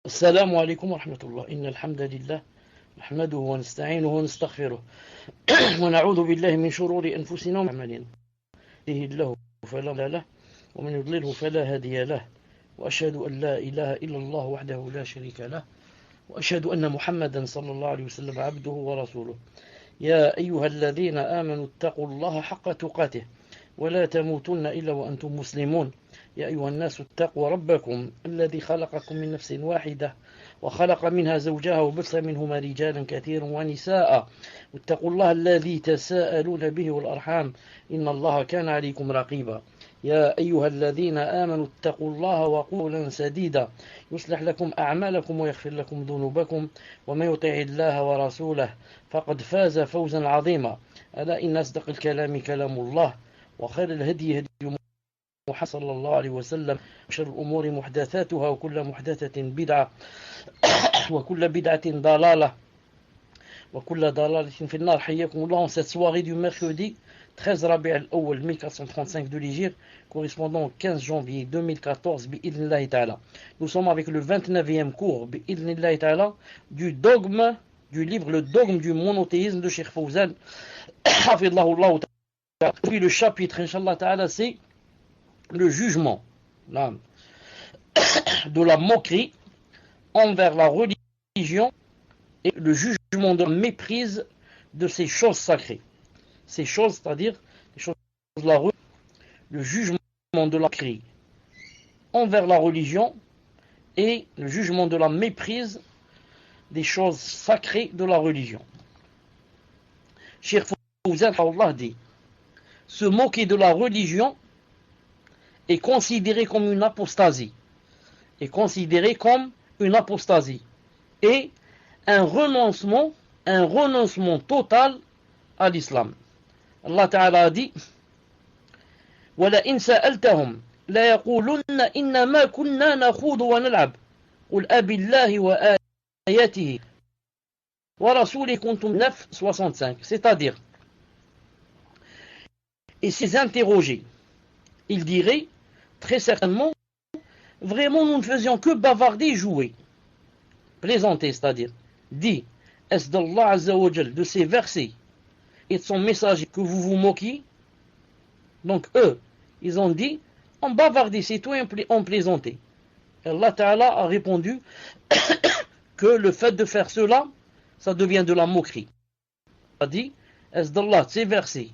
السلام عليكم ورحمة الله. إن الحمد لله نحمده ونستعينه ونستغفره ونعوذ بالله من شرور أنفسنا وأعمالنا. يهده الله فلا مضل له ومن يضلله فلا هادي له، وأشهد أن لا إله إلا الله وحده لا شريك له، وأشهد أن محمدا صلى الله عليه وسلم عبده ورسوله. يا أيها الذين آمنوا اتقوا الله حق تقاته ولا تموتن إلا وأنتم مسلمون. يا أيها الناس اتقوا ربكم الذي خلقكم من نفس واحدة وخلق منها زوجها وبث منهما رجالا كثيرا ونساء، واتقوا الله الذي تساءلون به والأرحام إن الله كان عليكم رقيبا. يا أيها الذين آمنوا اتقوا الله وقولا سديدا يصلح لكم أعمالكم ويغفر لكم ذنوبكم، ومن يطع الله ورسوله فقد فاز فوزا عظيما. ألا إن أصدق الكلام كلام الله، وخير الهدي هدي محمد صلى الله عليه وسلم، وشر الأمور محدثاتها وكل محدثة بدعة وكل بدعة ضلالة وكل ضلالة في النار. حياكم الله en cette soirée du mercredi 13 Rabi' al-Awwal 1435 de l'Hégire, correspondant au 15 janvier 2014, bi'idhnillahi ta'ala. Nous sommes avec le 29e cours, bi'idhnillahi ta'ala, du dogme, du livre Le dogme du monothéisme de Cheikh Fawzan, hafidhahullah ta'ala. Puis le chapitre, inshallah ta'ala, c'est le jugement de la moquerie envers la religion et le jugement de la méprise de ces choses sacrées. Ces choses, c'est-à-dire les choses de la religion, le jugement de la moquerie envers la religion et le jugement de la méprise des choses sacrées de la religion. Cheikh Fawzan dit: se moquer de la religion est considéré comme une apostasie, et un renoncement total à l'islam. Allah Ta'ala a dit: وَلَئِنْ سَأَلْتَهُمْ لَيَقُولُنَّ إِنَّمَا كُنَّا نَخُوضُ وَنَلْعَبُ قُلْ أَبِ اللَّهِ وَآيَاتِهِ وَرَسُولِهِ كُنْتُمْ 9:65. C'est-à-dire, et s'ils interrogeaient, ils diraient très certainement: vraiment nous ne faisions que bavarder et jouer, plaisanter, c'est-à-dire. Dit: est-ce d'Allah Azza wa Jal, de ses versets et de son messager que vous vous moquez? Donc eux, ils ont dit: on bavardait, c'est tout, on plaisantait. Et Allah Ta'ala a répondu que le fait de faire cela, ça devient de la moquerie. Il a dit: est-ce d'Allah, de ses versets,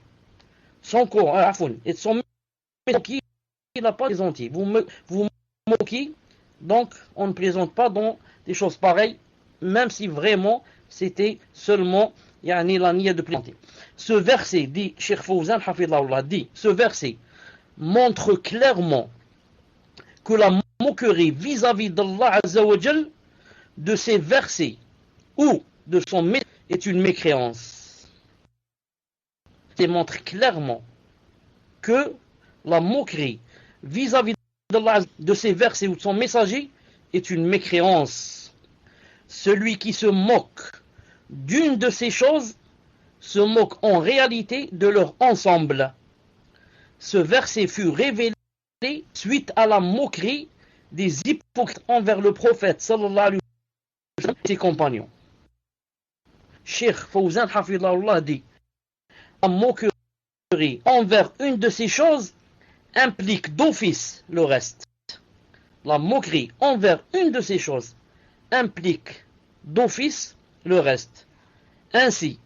son Coran et de son messager, il n'a pas plaisanté. Vous moquez, donc on ne plaisante pas dans des choses pareilles, même si vraiment c'était seulement la niyyah de plaisanter. Ce verset, dit Cheikh Fawzan hafidhahullah, ce verset montre clairement que la moquerie vis-à-vis d'Allah Azza wa Jal, de ses versets ou de son message, est une mécréance. Il montre clairement que la moquerie vis-à-vis d'Allah, de ses versets ou de son messager, est une mécréance. Celui qui se moque d'une de ces choses se moque en réalité de leur ensemble. Ce verset fut révélé suite à la moquerie des hypocrites envers le prophète sallallahu alayhi wa sallam et ses compagnons. Cheikh Fawzan hafidhahullah dit: la moquerie envers une de ces choses implique d'office le reste. La moquerie envers une de ces choses implique d'office le reste. Ainsi,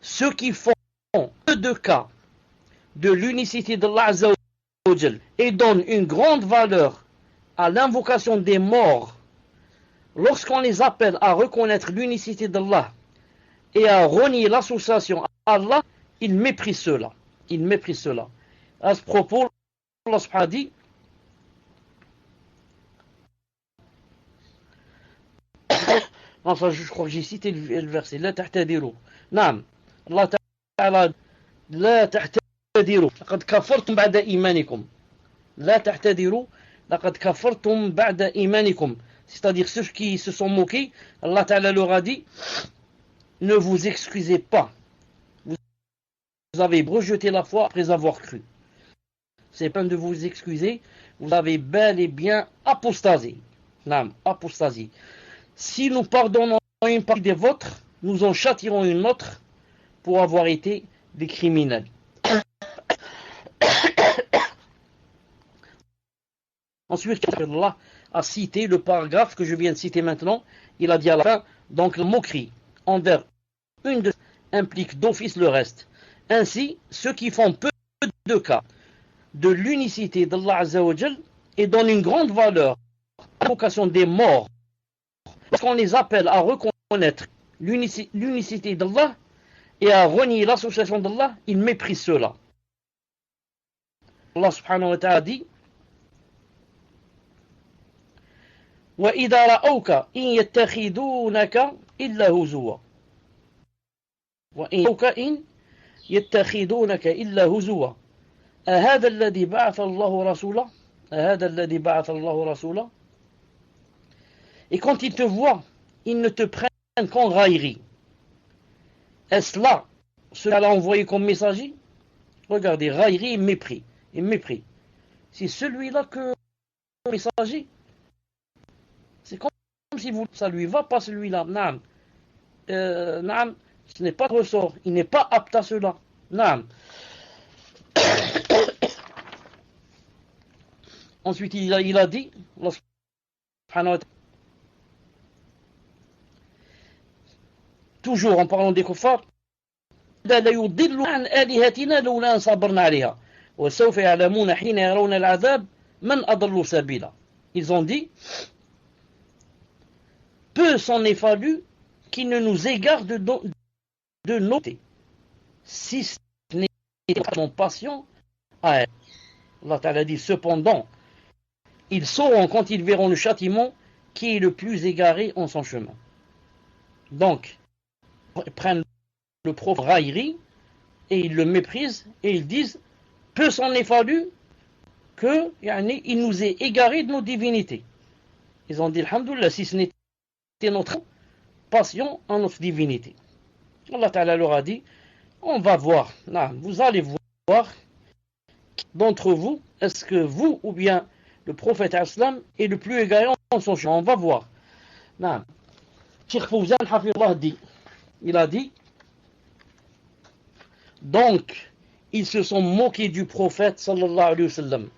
ceux qui font peu de cas de l'unicité d'Allah Azza wa Jal et donnent une grande valeur à l'invocation des morts, lorsqu'on les appelle à reconnaître l'unicité d'Allah et à renier l'association à Allah, ils méprisent cela. À ce propos, Allah subhanahu wa ta'ala dit: enfin, je crois que j'ai cité le verset: la tahtadiru. Naam. Allah Ta'ala: la tahtadiru laqad kafartum ba'da imanikum. La tahtadiru laqad kafartum ba'da imanikum. C'est-à-dire, ceux qui se sont moqués, Allah Ta'ala leur a dit: ne vous excusez pas. Vous avez rejeté la foi après avoir cru. C'est pas de vous excuser, vous avez bel et bien apostasé. Naam, apostasie. Si nous pardonnons une partie des vôtres, nous en châtirons une autre pour avoir été des criminels. Ensuite, Allah a cité le paragraphe que je viens de citer maintenant. Il a dit à la fin, donc la moquerie envers une de implique d'office le reste. Ainsi, ceux qui font peu de cas de l'unicité d'Allah Azza wa Jal et donnent une grande valeur à l'invocation des morts, lorsqu'on les appelle à reconnaître l'unicité d'Allah et à renier l'association d'Allah, ils méprisent cela. Allah subhanahu wa ta'ala dit وَإِذَا رَأَوْكَ إِنْ يَتَّخِذُونَكَ إِلَّا هُزُوًا وَإِنْ رَأَوْكَ إِنْ يَتَّخِذُونَكَ إِلَّا هُزُوًا أَهَذَا الَّذِي بَعَثَ اللَّهُ رَسُولًا أَهَذَا الَّذِي بَعَثَ اللَّهُ رَسُولًا. Et quand ils te voient, ils ne te prennent qu'en raillerie. Est-ce là ce qu'elle a envoyé comme messager? Regardez, raillerie et mépris. Et mépris. C'est celui-là que le messager. C'est comme si vous, ça lui va pas celui-là. Naam. Naam. Ce n'est pas de ressort. Il n'est pas apte à cela. Naam. Ensuite, il a dit, Allah subhanahu wa ta'ala, toujours en parlant des kuffars, ليضل عن آلهتنا لولا أن صبرنا عليها وسوف يعلمون حين يرون العذاب من أضل سبيلا. Ils ont dit, peu s'en est fallu qu'il ne nous égare de noter, si ce n'est mon patient à elle. Allah Ta'ala dit, cependant, ils sauront quand ils verront le châtiment qui est le plus égaré en son chemin. Donc, ils prennent le prophète raillerie et ils le méprisent et ils disent, peu s'en est fallu que il nous ait égaré de nos divinités. Ils ont dit, alhamdoulilah, si ce n'était notre passion en notre divinité. Allah Ta'ala leur a dit, on va voir, vous allez voir d'entre vous, est-ce que vous ou bien le prophète Islam est le plus égaré en son chemin? On va voir. Cheikh Fawzan Hafidullah dit, il a dit, donc ils se sont moqués du prophète sallallahu alayhi wa sallam.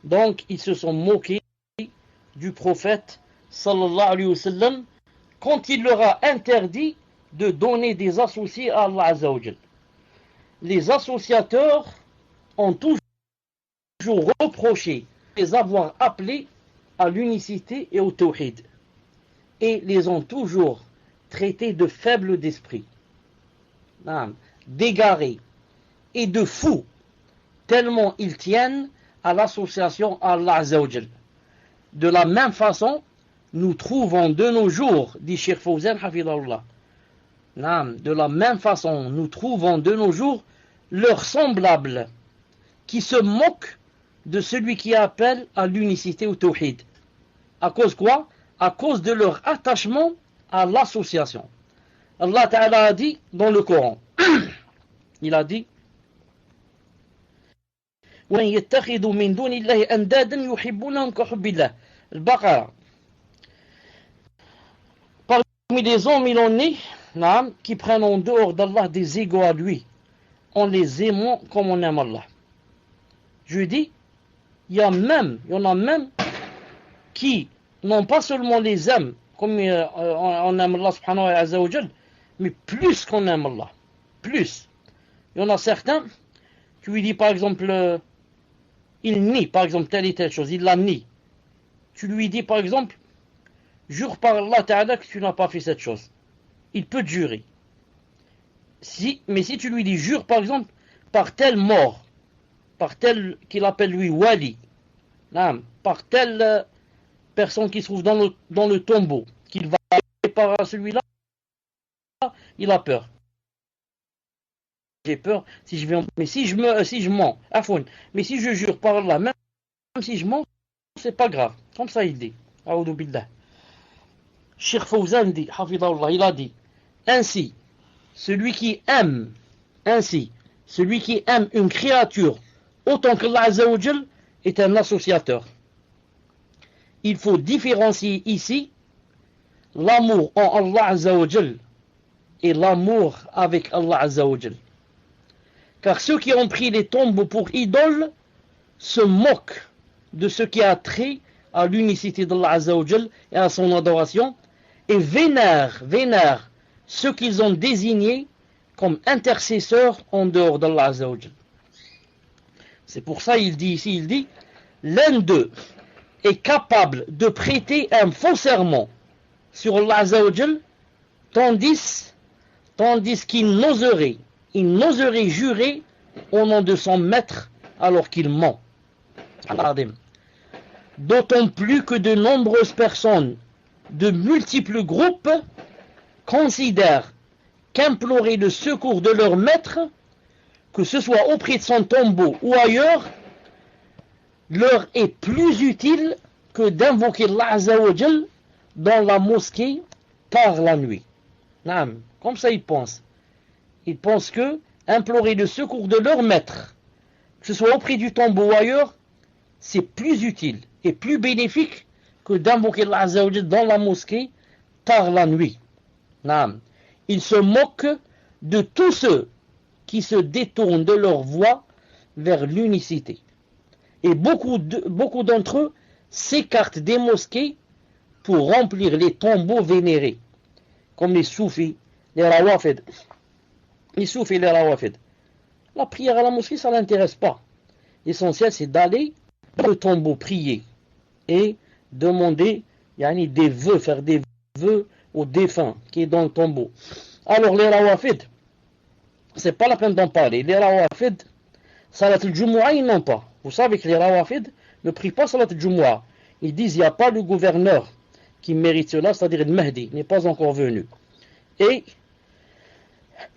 Donc ils se sont moqués du prophète sallallahu alayhi wa sallam quand il leur a interdit de donner des associés à Allah Azza wa Jal. Les associateurs ont toujours reproché les avoir appelés à l'unicité et au tawhid et les ont toujours traités de faibles d'esprit, d'égarés et de fous, tellement ils tiennent à l'association à Allah Azza wa Jal. De la même façon, nous trouvons de nos jours, dit Cheikh Fawzan Hafidahullah, de la même façon, nous trouvons de nos jours leurs semblables qui se moquent de celui qui appelle à l'unicité au tawhid. À cause quoi? À cause de leur attachement à l'association. Allah Ta'ala a dit dans le Coran, il a dit, وَإِنْ يَتَّخِذُوا مِنْ دُونِ اللَّهِ أَنْدَادًا يُحِبُّونَهُمْ كَحُبِّ اللَّهِ. Al-Baqarah. Parmi les hommes, il en est qui prennent en dehors d'Allah des égaux à lui, en les aimant comme on aime Allah. Je dis, il y en a même qui non pas seulement les aiment comme on aime Allah subhanahu wa ta'ala, mais plus qu'on aime Allah. Plus. Il y en a certains, tu lui dis par exemple, il nie par exemple telle et telle chose, il la nie. Tu lui dis par exemple, jure par Allah Ta'ala que tu n'as pas fait cette chose. Il peut te jurer. Mais si tu lui dis, jure par exemple par telle mort, par tel qu'il appelle lui wali, par telle personne qui se trouve dans le tombeau, qu'il va aller par celui-là, il a peur. J'ai peur si je vais mais si je mens, afoun, mais si je jure par Allah, même si je mens, c'est pas grave. Comme ça il dit. A'udhu billah. Cheikh Fawzan dit, hafidahullah, il a dit, ainsi, celui qui aime une créature autant que Allah Azza wa Jal est un associateur. il faut différencier ici l'amour en Allah Azza wa Jal et l'amour avec Allah Azza wa Jal. Car ceux qui ont pris les tombeaux pour idoles se moquent de ce qui a trait à l'unicité d'Allah Azza wa Jal et à son adoration, et vénèrent ceux qu'ils ont désignés comme intercesseurs en dehors d'Allah Azza wa Jal. C'est pour ça il dit ici, l'un d'eux est capable de prêter un faux serment sur Allah Azza wa Jal, tandis qu'il n'oserait jurer au nom de son maître alors qu'il ment. D'autant plus que de nombreuses personnes de multiples groupes considèrent qu'implorer le secours de leur maître, que ce soit auprès de son tombeau ou ailleurs, leur est plus utile que d'invoquer Allah Azza wa Jal dans la mosquée par la nuit. Comme ça ils pensent. Ils pensent que implorer le secours de leur maître, que ce soit auprès du tombeau ou ailleurs, c'est plus utile et plus bénéfique que d'invoquer Allah Azza wa Jal dans la mosquée par la nuit. Ils se moquent de tous ceux qui se détournent de leur voie vers l'unicité. Et beaucoup d'entre eux s'écartent des mosquées pour remplir les tombeaux vénérés, comme les soufis, les rawafid. Les soufis et les rawafid. La prière à la mosquée, ça ne l'intéresse pas. L'essentiel, c'est d'aller au tombeau prier et demander des vœux, faire des vœux au défunt qui est dans le tombeau. Alors les rawafid, c'est pas la peine d'en parler. Les rawafid, salat al-Jumu'ah, ils n'ont pas. Vous savez que les rawafid ne prient pas salat al-Jumu'ah. Ils disent il n'y a pas le gouverneur qui mérite cela, c'est-à-dire le Mahdi n'est pas encore venu. Et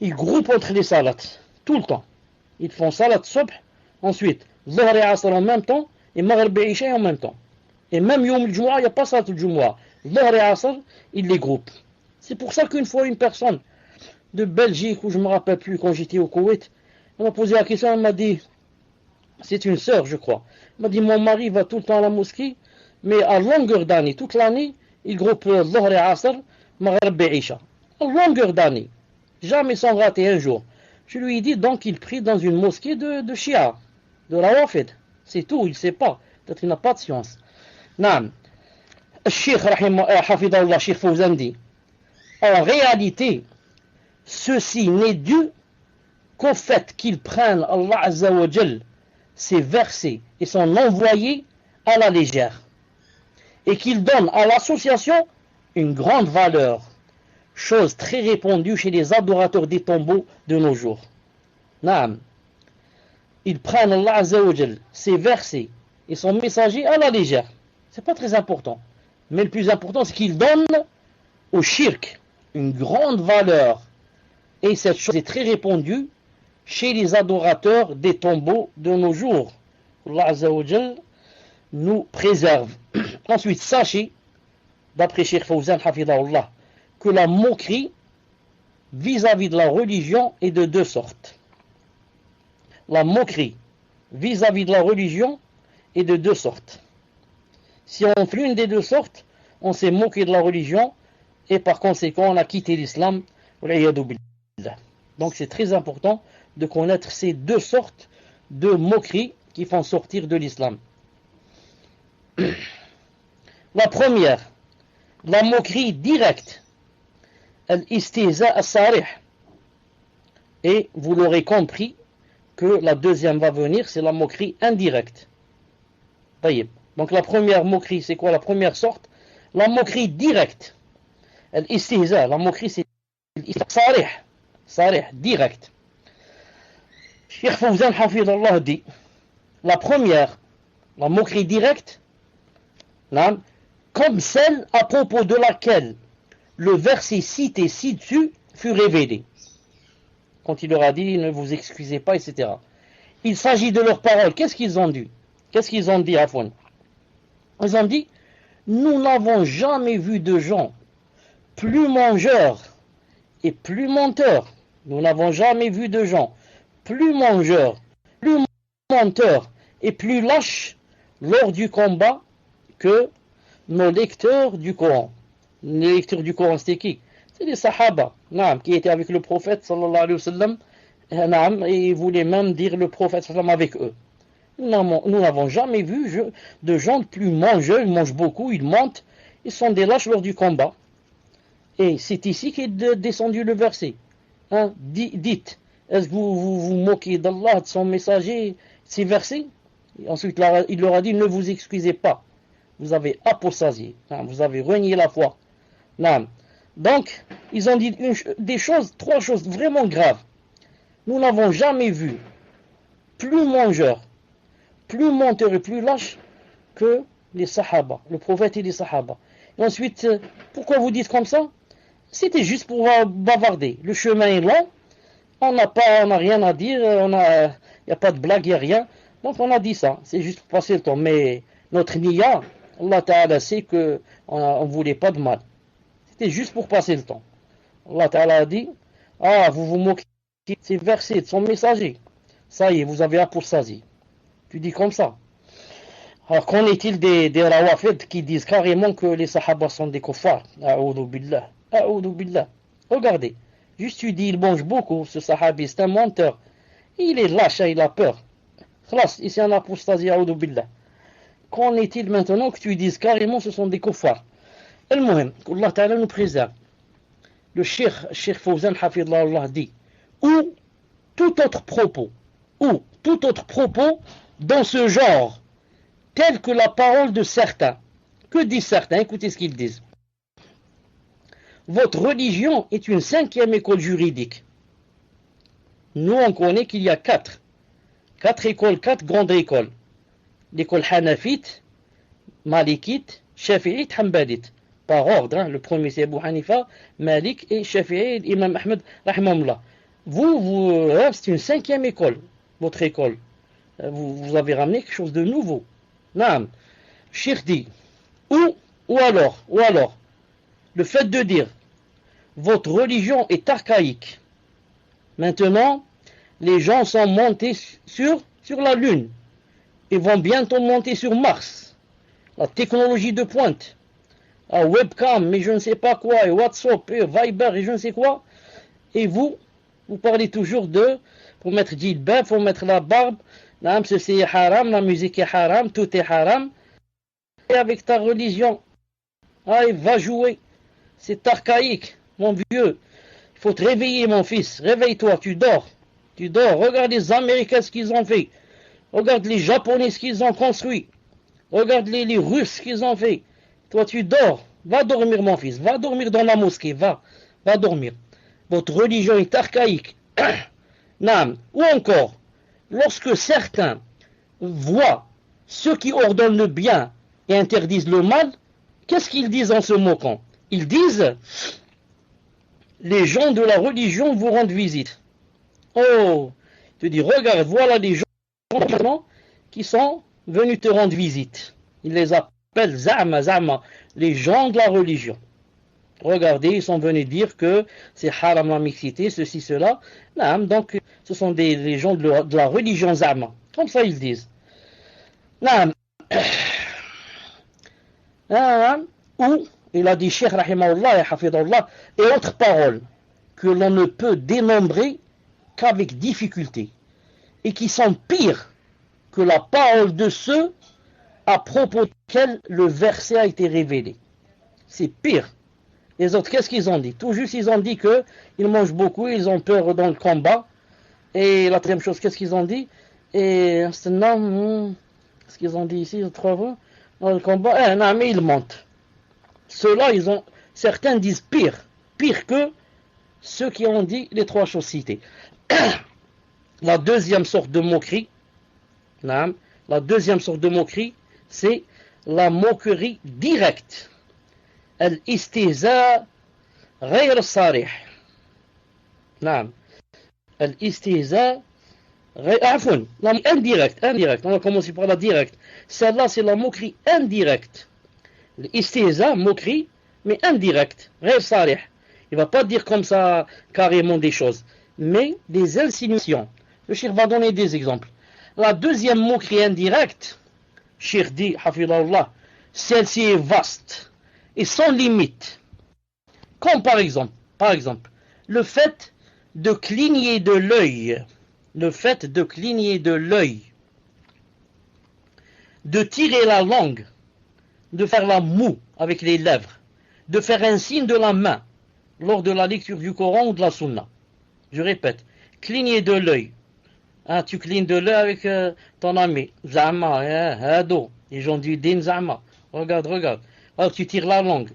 ils groupent entre les salats, tout le temps. Ils font salat subh, ensuite Zuhr et Asr en même temps, et Maghrib et Isha en même temps. Et même Yom al-Jumu'ah, il n'y a pas salat al-Jumu'ah. Zuhr et Asr, ils les groupent. C'est pour ça qu'une fois une personne de Belgique, où je ne me rappelle plus, quand j'étais au Koweït, elle m'a posé la question, elle m'a dit, c'est une sœur je crois, elle m'a dit mon mari va tout le temps à la mosquée, mais à longueur d'année, toute l'année, il groupe Zuhr et Asr, Maghrib et Isha. À longueur d'année, jamais sans rater un jour. Je lui ai dit donc il prie dans une mosquée de Shia, de Rawafid. C'est tout, il ne sait pas. Peut-être qu'il n'a pas de science. Naam. Cheikh Hafidallah, Cheikh Fawzan dit, en réalité, ceci n'est dû qu'au fait qu'ils prennent Allah Azza wa Jal, ses versets et son envoyé à la légère, et qu'ils donnent à l'association une grande valeur, chose très répandue chez les adorateurs des tombeaux de nos jours. Naam. Ils prennent Allah Azza wa Jal, ses versets et son messager à la légère. C'est pas très important. Mais le plus important, c'est qu'ils donnent au shirk une grande valeur. Et cette chose est très répandue chez les adorateurs des tombeaux de nos jours. Allah Azza wa Jal nous préserve. Ensuite, sachez, d'après Cheikh Fawzan Hafidahullah, que la moquerie vis-à-vis de la religion est de deux sortes. La moquerie vis-à-vis de la religion est de deux sortes. Si on fait l'une des deux sortes, on s'est moqué de la religion et par conséquent on a quitté l'islam. Donc c'est très important de connaître ces deux sortes de moqueries qui font sortir de l'islam. La première, la moquerie directe, al-istihza as-sarih. Et vous l'aurez compris que la deuxième va venir, c'est la moquerie indirecte. Donc la première moquerie, c'est quoi la première sorte? La moquerie directe. Al-istihza, la moquerie c'est sarih, sarih, direct. Cheikh Fawzan Hafidallah dit, la première, la moquerie directe, comme celle à propos de laquelle le verset cité ci-dessus fut révélé. Quand il leur a dit, ne vous excusez pas, etc. Il s'agit de leurs paroles. Qu'est-ce qu'ils ont dit? Qu'est-ce qu'ils ont dit, Afwan? Ils ont dit, nous n'avons jamais vu de gens plus mangeurs et plus menteurs. Nous n'avons jamais vu de gens plus mangeurs, plus menteurs et plus lâches lors du combat que nos lecteurs du Coran. Les lecteurs du Coran, c'était qui? C'est les Sahaba, qui étaient avec le prophète sallallahu alayhi wa sallam, et ils voulaient même dire le prophète sallallahu alayhi wa sallam avec eux. Nous n'avons jamais vu de gens plus mangeurs, ils mangent beaucoup, ils mentent, ils sont des lâches lors du combat. Et c'est ici qu'est descendu le verset. Dites, est-ce que vous moquez d'Allah, de son messager, ces versets? Et ensuite, il leur a dit, ne vous excusez pas. Vous avez apostasé, vous avez renié la foi. Donc, ils ont dit trois choses vraiment graves. Nous n'avons jamais vu plus mangeurs, plus menteurs et plus lâches que les Sahaba, le prophète et les Sahaba. Et ensuite, pourquoi vous dites comme ça? C'était juste pour bavarder. Le chemin est long, on n'a rien à dire, il n'y a pas de blague, il n'y a rien. Donc on a dit ça, c'est juste pour passer le temps. Mais notre niya, Allah Ta'ala sait qu'on ne voulait pas de mal. C'était juste pour passer le temps. Allah Ta'ala a dit, vous vous moquez de ces versets, de son messager. Ça y est, vous avez apostasé. Tu dis comme ça. Alors qu'en est-il des rawafid qui disent carrément que les sahaba sont des kuffars? A'oudou billah. A'oudou billah. Regardez, juste tu dis, il mange beaucoup, ce sahabi, c'est un menteur. Il est lâche, il a peur. Khlas, ici en apostasie, a'oudou billah. Qu'en est-il maintenant que tu dises carrément ce sont des kuffars? Al-Muhim, qu'Allah Ta'ala nous préserve. Le Cheikh Fawzan Hafidhullah dit, ou tout autre propos dans ce genre, tel que la parole de certains. Que disent certains? Écoutez ce qu'ils disent. Votre religion est une 5e école juridique. Nous, on connaît qu'il y a 4 écoles, 4 grandes écoles. L'école Hanafite, Malikite, Shafi'ite, Hanbalite. Par ordre, le premier c'est Abu Hanifa, Malik et Shafi'i, Imam Ahmed, rahimahullah. Vous c'est une 5e école, votre école. Vous avez ramené quelque chose de nouveau. Naam. Cheikh dit, ou alors, le fait de dire, votre religion est archaïque. Maintenant, les gens sont montés sur la Lune. Ils vont bientôt monter sur Mars. La technologie de pointe. Webcam, mais je ne sais pas quoi, et WhatsApp, et Viber, et je ne sais quoi. Et vous parlez toujours pour mettre djilbab, pour mettre la barbe. C'est haram, la musique est haram, tout est haram. Et avec ta religion, va jouer. C'est archaïque, mon vieux. Il faut te réveiller, mon fils. Réveille-toi, tu dors. Regarde les Américains, ce qu'ils ont fait. Regarde les Japonais, ce qu'ils ont construit. Regarde les Russes, ce qu'ils ont fait. Toi, tu dors. Va dormir, mon fils. Va dormir dans la mosquée. Va dormir. Votre religion est archaïque. Naam. Ou encore, lorsque certains voient ceux qui ordonnent le bien et interdisent le mal, qu'est-ce qu'ils disent en se moquant? Ils disent, les gens de la religion vous rendent visite. Oh, tu dis, regarde, voilà les gens qui sont venus te rendre visite. Ils les appellent Za'ma, les gens de la religion. Regardez, ils sont venus dire que c'est haram la mixité, ceci, cela. Donc, ce sont les gens de la religion Za'ma. Comme ça, ils disent. Ou, il a dit, Cheikh Rahimahullah et Hafidullah, et autre parole, que l'on ne peut dénombrer qu'avec difficulté, et qui sont pires que la parole de ceux à propos desquels le verset a été révélé. C'est pire. Les autres, qu'est-ce qu'ils ont dit? Tout juste, ils ont dit qu'ils mangent beaucoup, ils ont peur dans le combat. Et la troisième chose, qu'est-ce qu'ils ont dit? Et qu'est-ce qu'ils ont dit ici, dans le combat? Non, mais ils mentent. Ceux-là, certains disent pire que ceux qui ont dit les 3 choses citées. La deuxième sorte de moquerie, c'est la moquerie directe. Al-istihza غير صريح. نعم. الاستهزاء عفوا, indirect. On va commencer par la directe. Celle-là, c'est la moquerie indirecte. L'istihza, moquerie, mais indirecte. غير صريح. Il ne va pas dire comme ça carrément des choses, mais des insinuations. Le cheikh va donner des exemples. La deuxième moquerie indirecte, cheikh dit, hafidhahullah, celle-ci est vaste et sans limite. Comme par exemple, le fait de cligner de l'œil, le fait de cligner de l'œil, de tirer la langue, de faire la moue avec les lèvres, de faire un signe de la main lors de la lecture du Coran ou de la Sunna. Je répète, cligner de l'œil. Ah, tu clignes de l'œil avec ton ami. Zama, hado. Les gens du din, zama. Regarde, regarde. Alors tu tires la langue.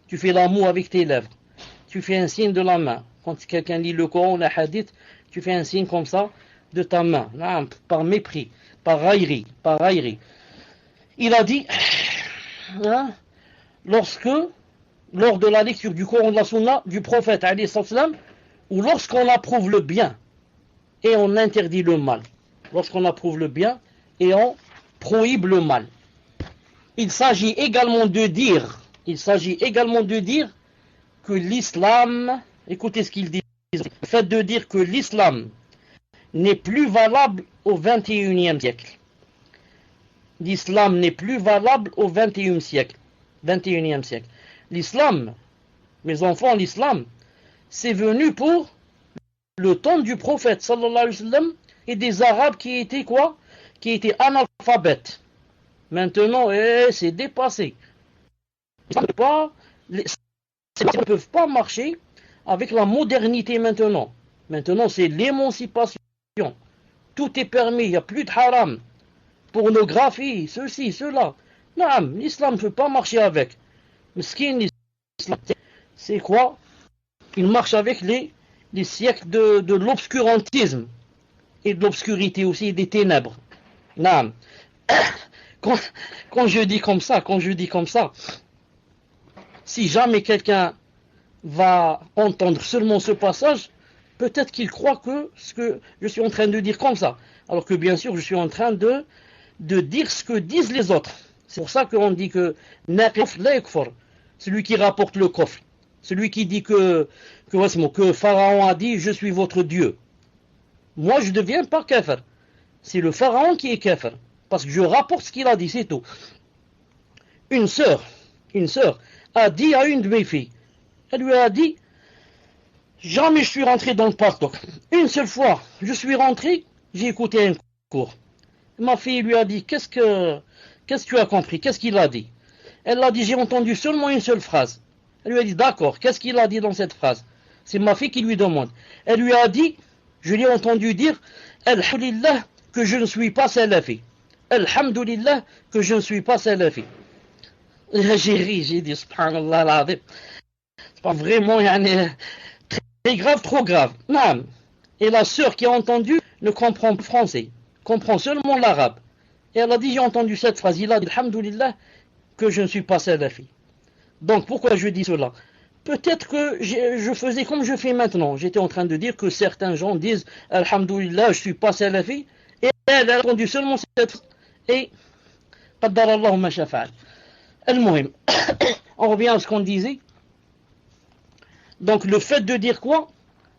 Tu fais la moue avec tes lèvres. Tu fais un signe de la main. Quand quelqu'un lit le Coran ou le hadith, tu fais un signe comme ça de ta main. Non, par mépris, par raillerie, par raillerie. Il a dit, hein, lors de la lecture du Coran de la Sunna du prophète, alayhi salam, ou lorsqu'on approuve le bien et on interdit le mal. Lorsqu'on approuve le bien et on prohibe le mal. Il s'agit également de dire que l'islam, écoutez ce qu'il dit, le fait de dire que l'islam n'est plus valable au XXIe siècle. L'islam n'est plus valable au XXIe siècle. L'islam, mes enfants, l'islam, c'est venu pour le temps du prophète sallallahu alayhi wa sallam et des arabes qui étaient quoi? Qui étaient analphabètes. Maintenant, c'est dépassé. Ils ne peuvent pas marcher avec la modernité maintenant. Maintenant, c'est l'émancipation. Tout est permis, il n'y a plus de haram. Pornographie, ceci, cela. Non, l'islam ne peut pas marcher avec. Miskin, l'islam, c'est quoi? Il marche avec les siècles de l'obscurantisme et de l'obscurité aussi, des ténèbres. Non. Quand je dis comme ça, si jamais quelqu'un va entendre seulement ce passage, peut-être qu'il croit que ce que je suis en train de dire comme ça, alors que bien sûr je suis en train de dire ce que disent les autres. C'est pour ça qu'on dit que celui qui rapporte le coffre, celui qui dit que Pharaon a dit je suis votre Dieu. Moi je ne deviens pas kafir. C'est le Pharaon qui est kafir. Parce que je rapporte ce qu'il a dit, c'est tout. Une sœur a dit à une de mes filles, elle lui a dit, jamais je suis rentré dans le pasteur. Une seule fois, je suis rentré, j'ai écouté un cours. Ma fille lui a dit, qu'est-ce que tu as compris? Qu'est-ce qu'il a dit? Elle a dit, j'ai entendu seulement une seule phrase. Elle lui a dit, d'accord, qu'est-ce qu'il a dit dans cette phrase? C'est ma fille qui lui demande. Elle lui a dit, je l'ai entendu dire, Alhamdulillah, que je ne suis pas salafi. Alhamdulillah, que je ne suis pas salafi. J'ai ri, j'ai dit, subhanallah l'azim. C'est pas vraiment, très grave, trop grave. Non. Et la sœur qui a entendu ne comprend pas français, comprend seulement l'arabe. Et elle a dit, j'ai entendu cette phrase, il a dit, alhamdulillah, que je ne suis pas salafi. Donc, pourquoi je dis cela? Peut-être que je faisais comme je fais maintenant. J'étais en train de dire que certains gens disent, alhamdulillah, je ne suis pas salafi. Et elle a entendu seulement cette phrase. Et, qaddar Allahu ma shafa'al. Al-Muhim. On revient à ce qu'on disait. Donc, le fait de dire quoi?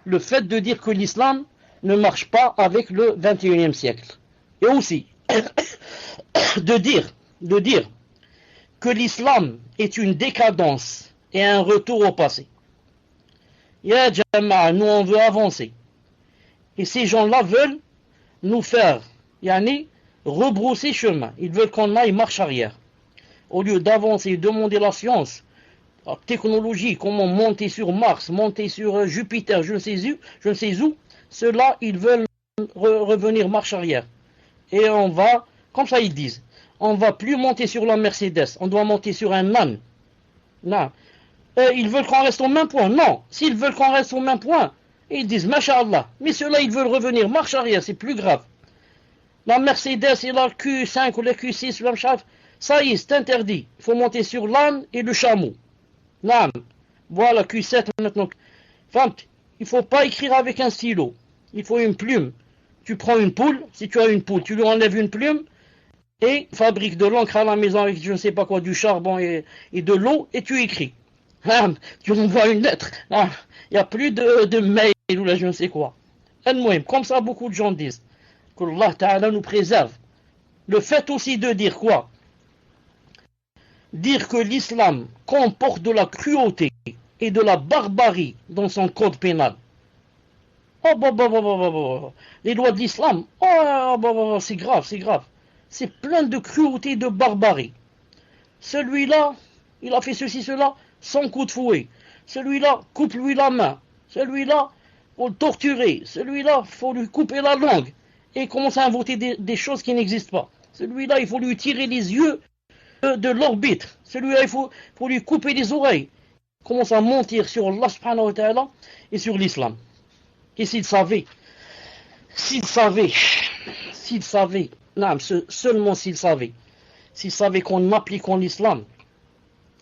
Le fait de dire que l'islam ne marche pas avec le 21e siècle. Et aussi, de dire que l'islam est une décadence et un retour au passé. Ya Jama'a, nous on veut avancer. Et ces gens-là veulent nous faire, rebrousser chemin. Ils veulent qu'on aille marche arrière. Au lieu d'avancer et demander la science, la technologie, comment monter sur Mars, monter sur Jupiter, je ne sais où, ceux-là, ils veulent revenir marche arrière. Et on va, comme ça ils disent, on ne va plus monter sur la Mercedes, on doit monter sur un âne. Non. Ils veulent qu'on reste au même point. Non, s'ils veulent qu'on reste au même point, ils disent, Masha'Allah. Mais ceux-là, ils veulent revenir marche arrière, c'est plus grave. La Mercedes et la Q5 ou la Q6, ça y est, c'est interdit. Il faut monter sur l'âne et le chameau. Non. Voilà, Q7 maintenant. Enfin, il ne faut pas écrire avec un stylo. Il faut une plume. Tu prends une poule, si tu as une poule, tu lui enlèves une plume et fabrique de l'encre à la maison avec je ne sais pas quoi, du charbon et de l'eau et tu écris. Tu envoies une lettre. Il n'y a plus de mail ou là je ne sais quoi. Comme ça, beaucoup de gens disent que Allah Ta'ala nous préserve. Le fait aussi de dire quoi? dire que l'islam comporte de la cruauté et de la barbarie dans son code pénal. Oh, les lois de l'islam, oh, c'est grave, c'est grave. C'est plein de cruauté et de barbarie. Celui-là, il a fait ceci, cela, sans coup de fouet. Celui-là, coupe-lui la main. Celui-là, faut le torturer. Celui-là, faut lui couper la langue. Et il commence à inventer des choses qui n'existent pas. Celui-là, il faut lui tirer les yeux de l'orbite. Celui-là, il faut lui couper les oreilles. Il commence à mentir sur Allah subhanahu wa ta'ala et sur l'islam. Et s'il savait, non, seulement s'il savait qu'en appliquant l'islam,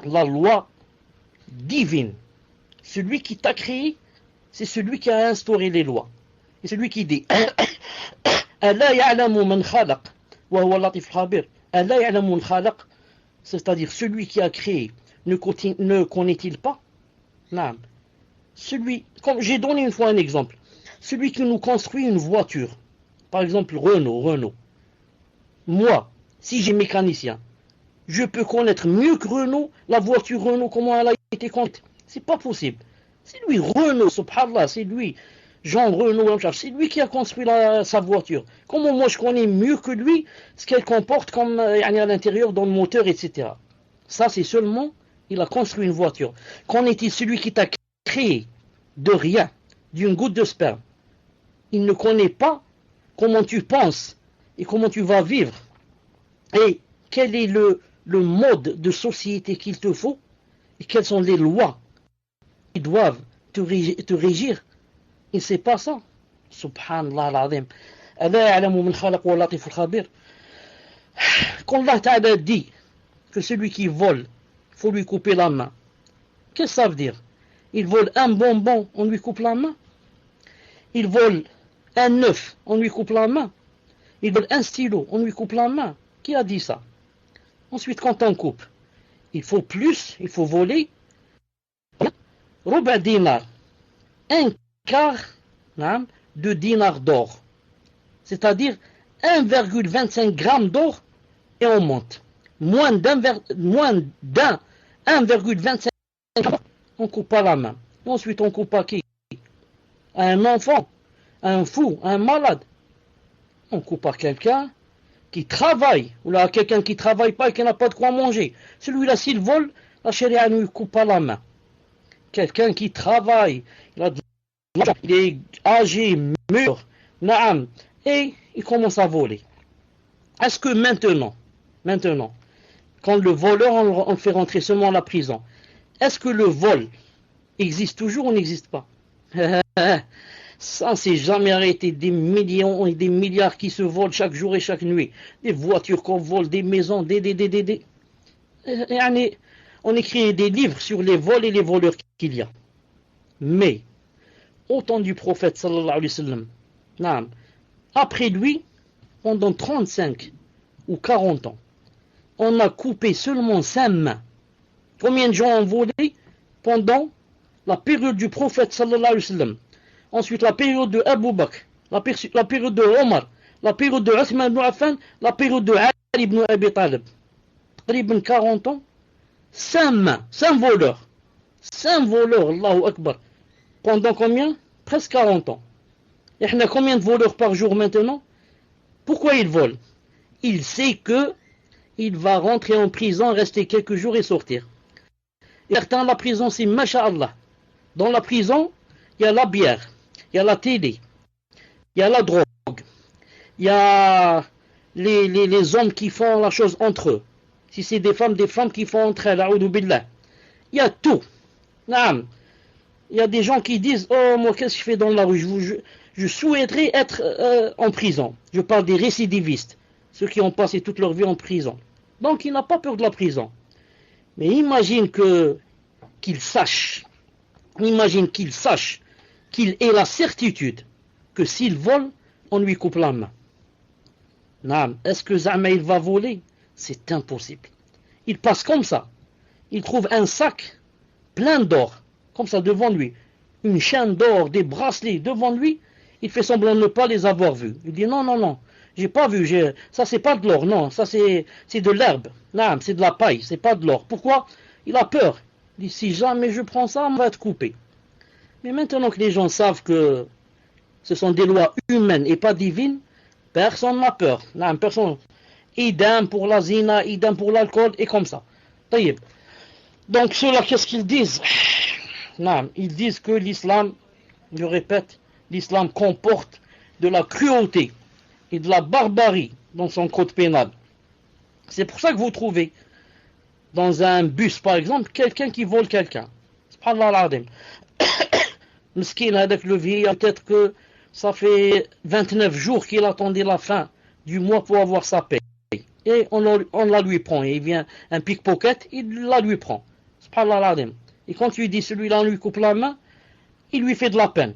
la loi divine, celui qui t'a créé, c'est celui qui a instauré les lois. Et celui qui dit c'est-à-dire celui qui a créé, ne connaît-il pas? Non. Comme j'ai donné une fois un exemple, celui qui nous construit une voiture, par exemple Renault. Moi, si j'ai mécanicien, je peux connaître mieux que Renault la voiture Renault, comment elle a été construite. C'est pas possible. C'est lui, Renault, subhanallah, c'est lui, Jean Renault, c'est lui qui a construit sa voiture. Comment moi je connais mieux que lui ce qu'elle comporte comme à l'intérieur, dans le moteur, etc. Ça, c'est seulement, il a construit une voiture. Qu'en est-il celui qui t'a créé de rien, d'une goutte de sperme? Il ne connaît pas comment tu penses et comment tu vas vivre. Et quel est le mode de société qu'il te faut et quelles sont les lois qui doivent te régir. Il ne sait pas ça. Subhanallah al-Azim. Quand Allah Ta'ala dit que celui qui vole, il faut lui couper la main, qu'est-ce que ça veut dire? Il vole un bonbon, on lui coupe la main. Il vole un œuf, on lui coupe la main. Il vole un stylo, on lui coupe la main. Qui a dit ça? Ensuite, quand on coupe, il faut voler ruba dinar, un quart de dinar d'or, c'est-à-dire 1,25 grammes d'or, et on monte. Moins d'un 1,25 grammes, on coupe pas la main. Ensuite, on coupe à qui? À un enfant, à un fou, à un malade. On coupe à quelqu'un qui travaille, ou là, à quelqu'un qui ne travaille pas et qui n'a pas de quoi manger. Celui-là, s'il vole, la charia ne lui coupe pas la main. Quelqu'un qui travaille, il est âgé, mûr, naam, et il commence à voler. Est-ce que maintenant, quand le voleur, on le fait rentrer seulement à la prison, est-ce que le vol existe toujours ou n'existe pas? Ça, c'est jamais arrêté. Des millions et des milliards qui se volent chaque jour et chaque nuit. Des voitures qu'on vole, des maisons, on écrit des livres sur les vols et les voleurs qu'il y a. Mais, au temps du prophète, sallallahu alayhi wa sallam, après lui, pendant 35 ou 40 ans, on a coupé seulement 5 mains. Combien de gens ont volé pendant la période du prophète, sallallahu alayhi wa sallam? Ensuite, la période de Abu Bakr, la période de Omar, la période de Uthman ibn Affan, la période de Ali ibn Abi Talib. Près 40 ans, 5 mains, 5 voleurs. 5 voleurs, Allahu Akbar. Pendant combien? Presque 40 ans. Et on a combien de voleurs par jour maintenant? Pourquoi ils volent? Il sait que il va rentrer en prison, rester quelques jours et sortir. Et certains, la prison, c'est masha'Allah. Dans la prison, il y a la bière, il y a la télé, il y a la drogue, il y a les hommes qui font la chose entre eux. Si c'est des femmes qui font entre elles, a'oudou billah. Il y a tout. Naam. Il y a des gens qui disent, oh, moi, qu'est-ce que je fais dans la rue? Je souhaiterais être en prison. Je parle des récidivistes, ceux qui ont passé toute leur vie en prison. Donc, il n'a pas peur de la prison. Mais imagine qu'il sache qu'il ait la certitude que s'il vole, on lui coupe la main. Naam. Est-ce que Zama il va voler? C'est impossible. Il passe comme ça. Il trouve un sac plein d'or, comme ça devant lui. Une chaîne d'or, des bracelets devant lui. Il fait semblant de ne pas les avoir vus. Il dit non, J'ai pas vu, ça c'est pas de l'or, non, ça c'est de l'herbe, non, c'est de la paille, c'est pas de l'or. Pourquoi? Il a peur. Il dit, si jamais je prends ça, on va être coupé. Mais maintenant que les gens savent que ce sont des lois humaines et pas divines, personne n'a peur. Non, personne. Idem pour la zina, idem pour l'alcool, et comme ça. Taïeb. Donc ceux-là, qu'est-ce qu'ils disent? Non, ils disent que l'islam, je répète, l'islam comporte de la cruauté et de la barbarie dans son code pénal. C'est pour ça que vous trouvez dans un bus, par exemple, quelqu'un qui vole quelqu'un. Subhanallah al-Azim. Meskin avec le vieillard, peut-être que ça fait 29 jours qu'il attendait la fin du mois pour avoir sa paie. Et on la lui prend. Et il vient un pickpocket, il la lui prend. Subhanallah al-Azim. Et quand tu lui dis celui-là, on lui coupe la main, il lui fait de la peine.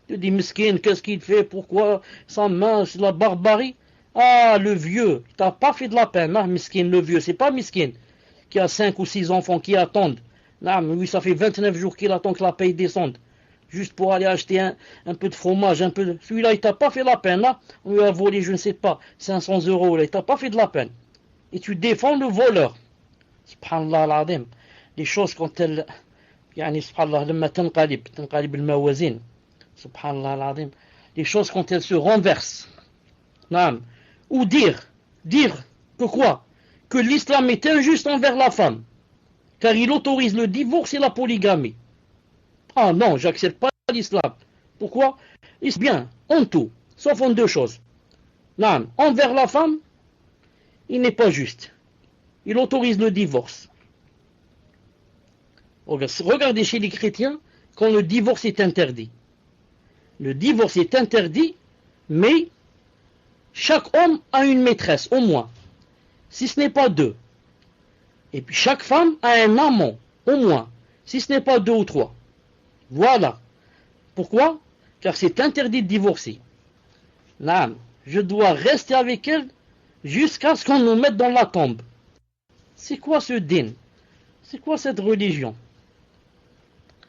Tu dis, Meskin, qu'est-ce qu'il fait? Pourquoi sa main, c'est la barbarie? Ah, le vieux, il t'a pas fait de la peine, hein, Meskin, le vieux. C'est pas Meskin qui a 5 ou 6 enfants qui attendent. Non, mais lui, ça fait 29 jours qu'il attend que la paye descende. Juste pour aller acheter un peu de fromage, un peu de... Celui-là, il t'a pas fait de la peine, là. On lui a volé, je ne sais pas, 500 €, là. Il t'a pas fait de la peine. Et tu défends le voleur. Subhanallah al-Azim. Les choses quand elles... يعني سبحان الله لما تنقلب الموازين سبحان الله العظيم les choses quand elles se renversent نعم ou dire que quoi que l'islam est injuste envers la femme car il autorise le divorce et la polygamie. Ah non, j'accepte pas l'islam. Pourquoi? C'est bien en tout sauf en deux choses. نعم envers la femme il n'est pas juste, il autorise le divorce. Regardez chez les chrétiens, quand le divorce est interdit. Le divorce est interdit, mais chaque homme a une maîtresse, au moins, si ce n'est pas deux. Et puis chaque femme a un amant, au moins, si ce n'est pas deux ou trois. Voilà. Pourquoi? Car c'est interdit de divorcer. Là, je dois rester avec elle jusqu'à ce qu'on nous mette dans la tombe. C'est quoi ce din? C'est quoi cette religion?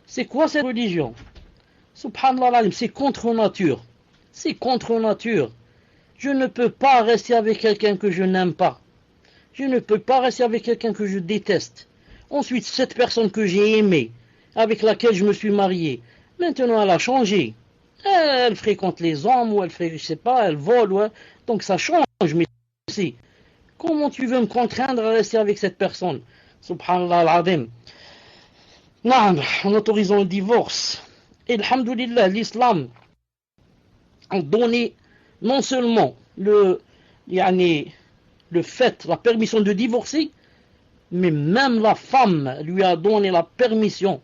C'est quoi cette religion? Subhanallah, c'est contre nature. C'est contre nature. Je ne peux pas rester avec quelqu'un que je n'aime pas. Je ne peux pas rester avec quelqu'un que je déteste. Ensuite, cette personne que j'ai aimée, avec laquelle je me suis marié, maintenant elle a changé. Elle fréquente les hommes, ou elle fait, je sais pas, elle vole, ouais. Donc ça change, mais c'est. Comment tu veux me contraindre à rester avec cette personne? Subhanallah al-Azim. En autorisant le divorce. Et alhamdoulilah, l'islam a donné non seulement le fait, la permission de divorcer, mais même la femme lui a donné la permission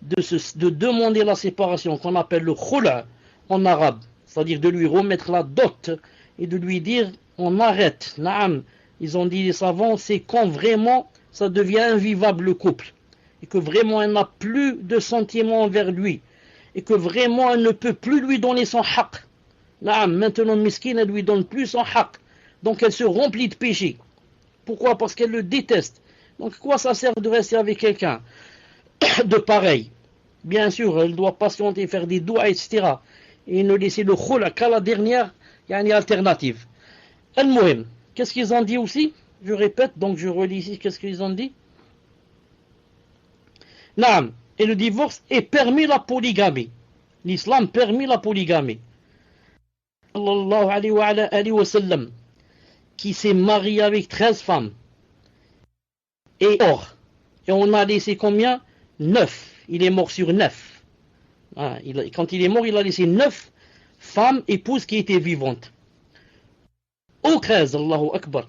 de demander la séparation, qu'on appelle le khula en arabe, c'est-à-dire de lui remettre la dot et de lui dire on arrête. Naam, ils ont dit les savants, c'est quand vraiment ça devient invivable le couple, et que vraiment elle n'a plus de sentiments envers lui, et que vraiment elle ne peut plus lui donner son haq. Naam, maintenant Miskin, elle lui donne plus son haq, donc elle se remplit de péché. Pourquoi? Parce qu'elle le déteste. Donc quoi ça sert de rester avec quelqu'un de pareil? Bien sûr, elle doit patienter, faire des doigts, etc. Et ne laisser le khula qu'à la dernière alternative. Al-Muhim, qu'est-ce qu'ils ont dit aussi? Je répète, donc je relis ici, qu'est-ce qu'ils ont dit? Naam, et le divorce est permis la polygamie. L'islam permet la polygamie. Sallallahu alayhi wa sallam, qui s'est marié avec 13 femmes. Et or, et on a laissé combien? 9. Il est mort sur 9. Quand il est mort, il a laissé 9 femmes épouses qui étaient vivantes. Au 13, Allahu Akbar.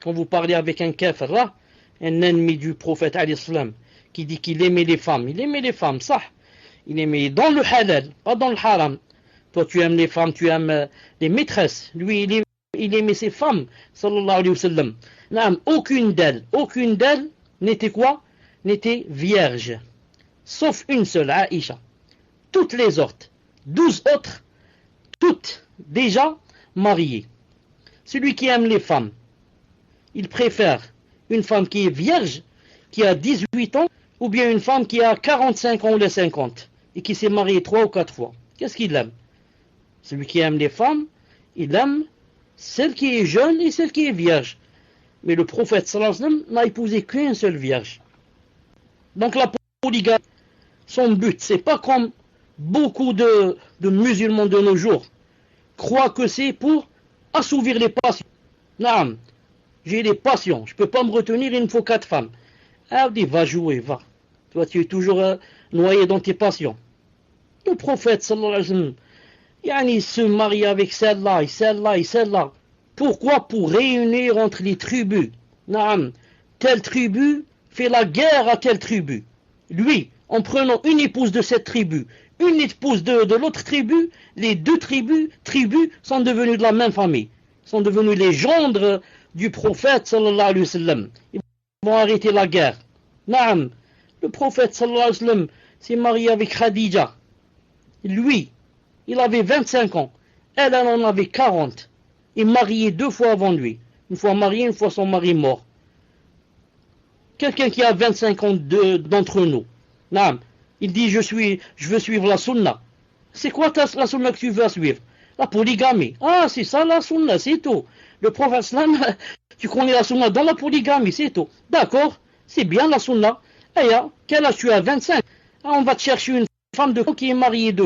Quand vous parlez avec un kafir là, un ennemi du prophète alayhi salam, qui dit qu'il aimait les femmes. Il aimait les femmes, ça. Il aimait dans le halal, pas dans le haram. Toi, tu aimes les femmes, tu aimes les maîtresses. Lui, il aimait ses femmes, sallallahu alayhi wa sallam. Aucune d'elles n'était quoi? N'était vierge. Sauf une seule, Aïcha. Toutes les autres, 12 autres, toutes déjà mariées. Celui qui aime les femmes, il préfère une femme qui est vierge, qui a 18 ans, ou bien une femme qui a 45 ans ou les 50, et qui s'est mariée 3 ou 4 fois. Qu'est-ce qu'il aime? Celui qui aime les femmes, il aime celle qui est jeune et celle qui est vierge. Mais le prophète sallallahu alayhi wa sallam n'a épousé qu'une seule vierge. Donc la polygamie, son but, c'est pas comme beaucoup de musulmans de nos jours croient que c'est pour assouvir les passions. Non, j'ai des passions, je peux pas me retenir, il me faut 4 femmes. Ah, dit, va jouer, va. Toi, tu es toujours noyé dans tes passions. Le prophète sallallahu alayhi wa sallam, il se marie avec celle-là et celle-là et celle-là. Pourquoi? Pour réunir entre les tribus. Non, telle tribu fait la guerre à telle tribu. Lui, en prenant une épouse de cette tribu, une épouse de l'autre tribu, les deux tribus sont devenues de la même famille, sont devenues les gendres du prophète sallallahu alayhi wa sallam. Ils vont arrêter la guerre. Naam, le prophète sallallahu alayhi wa sallam s'est marié avec Khadija. Lui, il avait 25 ans, elle en avait 40. Il marié 2 fois avant lui. Une fois marié, une fois son mari mort. Quelqu'un qui a 25 ans d'entre nous. Naam, il dit je veux suivre la sunna. C'est quoi la sunna que tu veux suivre? La polygamie. Ah, c'est ça la sunna, c'est tout. Le prophète sallam, tu connais la sunna dans la polygamie, c'est tout. D'accord, c'est bien la sunna. Et quel âge tu as? 25. On va te chercher une femme de qui est mariée de.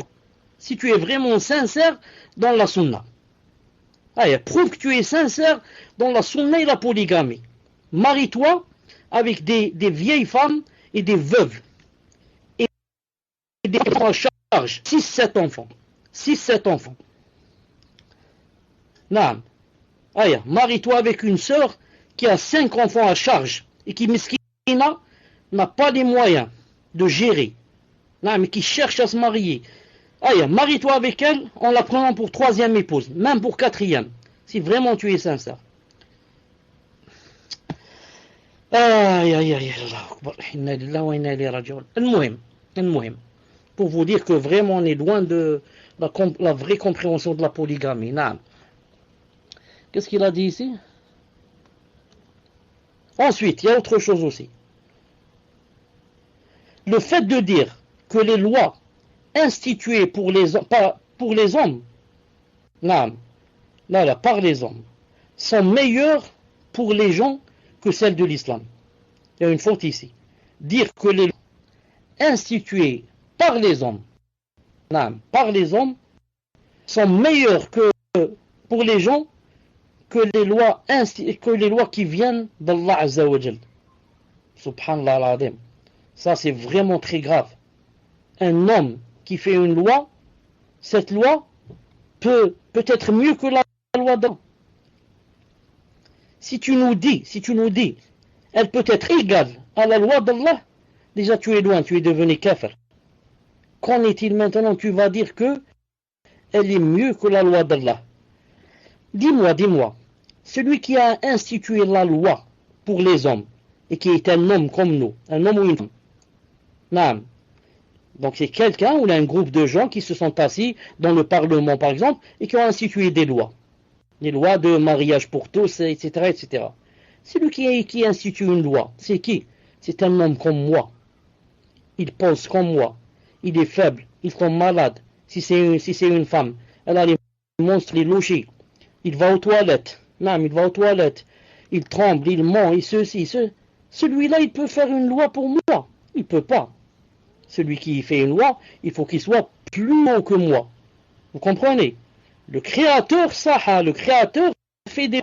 Si tu es vraiment sincère dans la sunna. Prouve que tu es sincère dans la sunna et la polygamie. Marie-toi avec des vieilles femmes et des veuves. Et des enfants à charge. 6-7 enfants. 6-7 enfants. Non. Marie-toi avec une sœur qui a 5 enfants à charge et qui, miskina, n'a pas les moyens de gérer. Non, mais qui cherche à se marier. Marie-toi avec elle en la prenant pour 3e épouse, même pour 4e, si vraiment tu es sincère. المهم, pour vous dire que vraiment on est loin de la vraie compréhension de la polygamie. Qu'est-ce qu'il a dit ici? Ensuite, il y a autre chose aussi. Le fait de dire que les lois instituées pour les hommes, par les hommes, sont meilleures pour les gens que celles de l'islam. Il y a une faute ici. Dire que les lois instituées par les hommes, sont meilleures pour les gens que les lois qui viennent d'Allah Azza wa Jal. Subhanallah al-Azim. Ça c'est vraiment très grave. Un homme qui fait une loi, cette loi peut être mieux que la loi d'Allah. Si tu nous dis, elle peut être égale à la loi d'Allah, déjà tu es loin, tu es devenu kafir. Qu'en est-il maintenant? Tu vas dire que elle est mieux que la loi d'Allah. Dis-moi, celui qui a institué la loi pour les hommes, et qui est un homme comme nous, un homme ou une femme, naam. Donc c'est quelqu'un ou un groupe de gens qui se sont assis dans le Parlement par exemple, et qui ont institué des lois de mariage pour tous, etc. etc. Celui qui institue une loi, c'est qui? C'est un homme comme moi. Il pense comme moi. Il est faible, il tombe malade. Si c'est une femme, elle a les monstres, les lochis. Il va aux toilettes. Non, il va aux toilettes. Il tremble, il ment, et ceci. Celui-là, il peut faire une loi pour moi. Il peut pas. Celui qui fait une loi, il faut qu'il soit plus haut que moi. Vous comprenez? Le créateur, le créateur fait des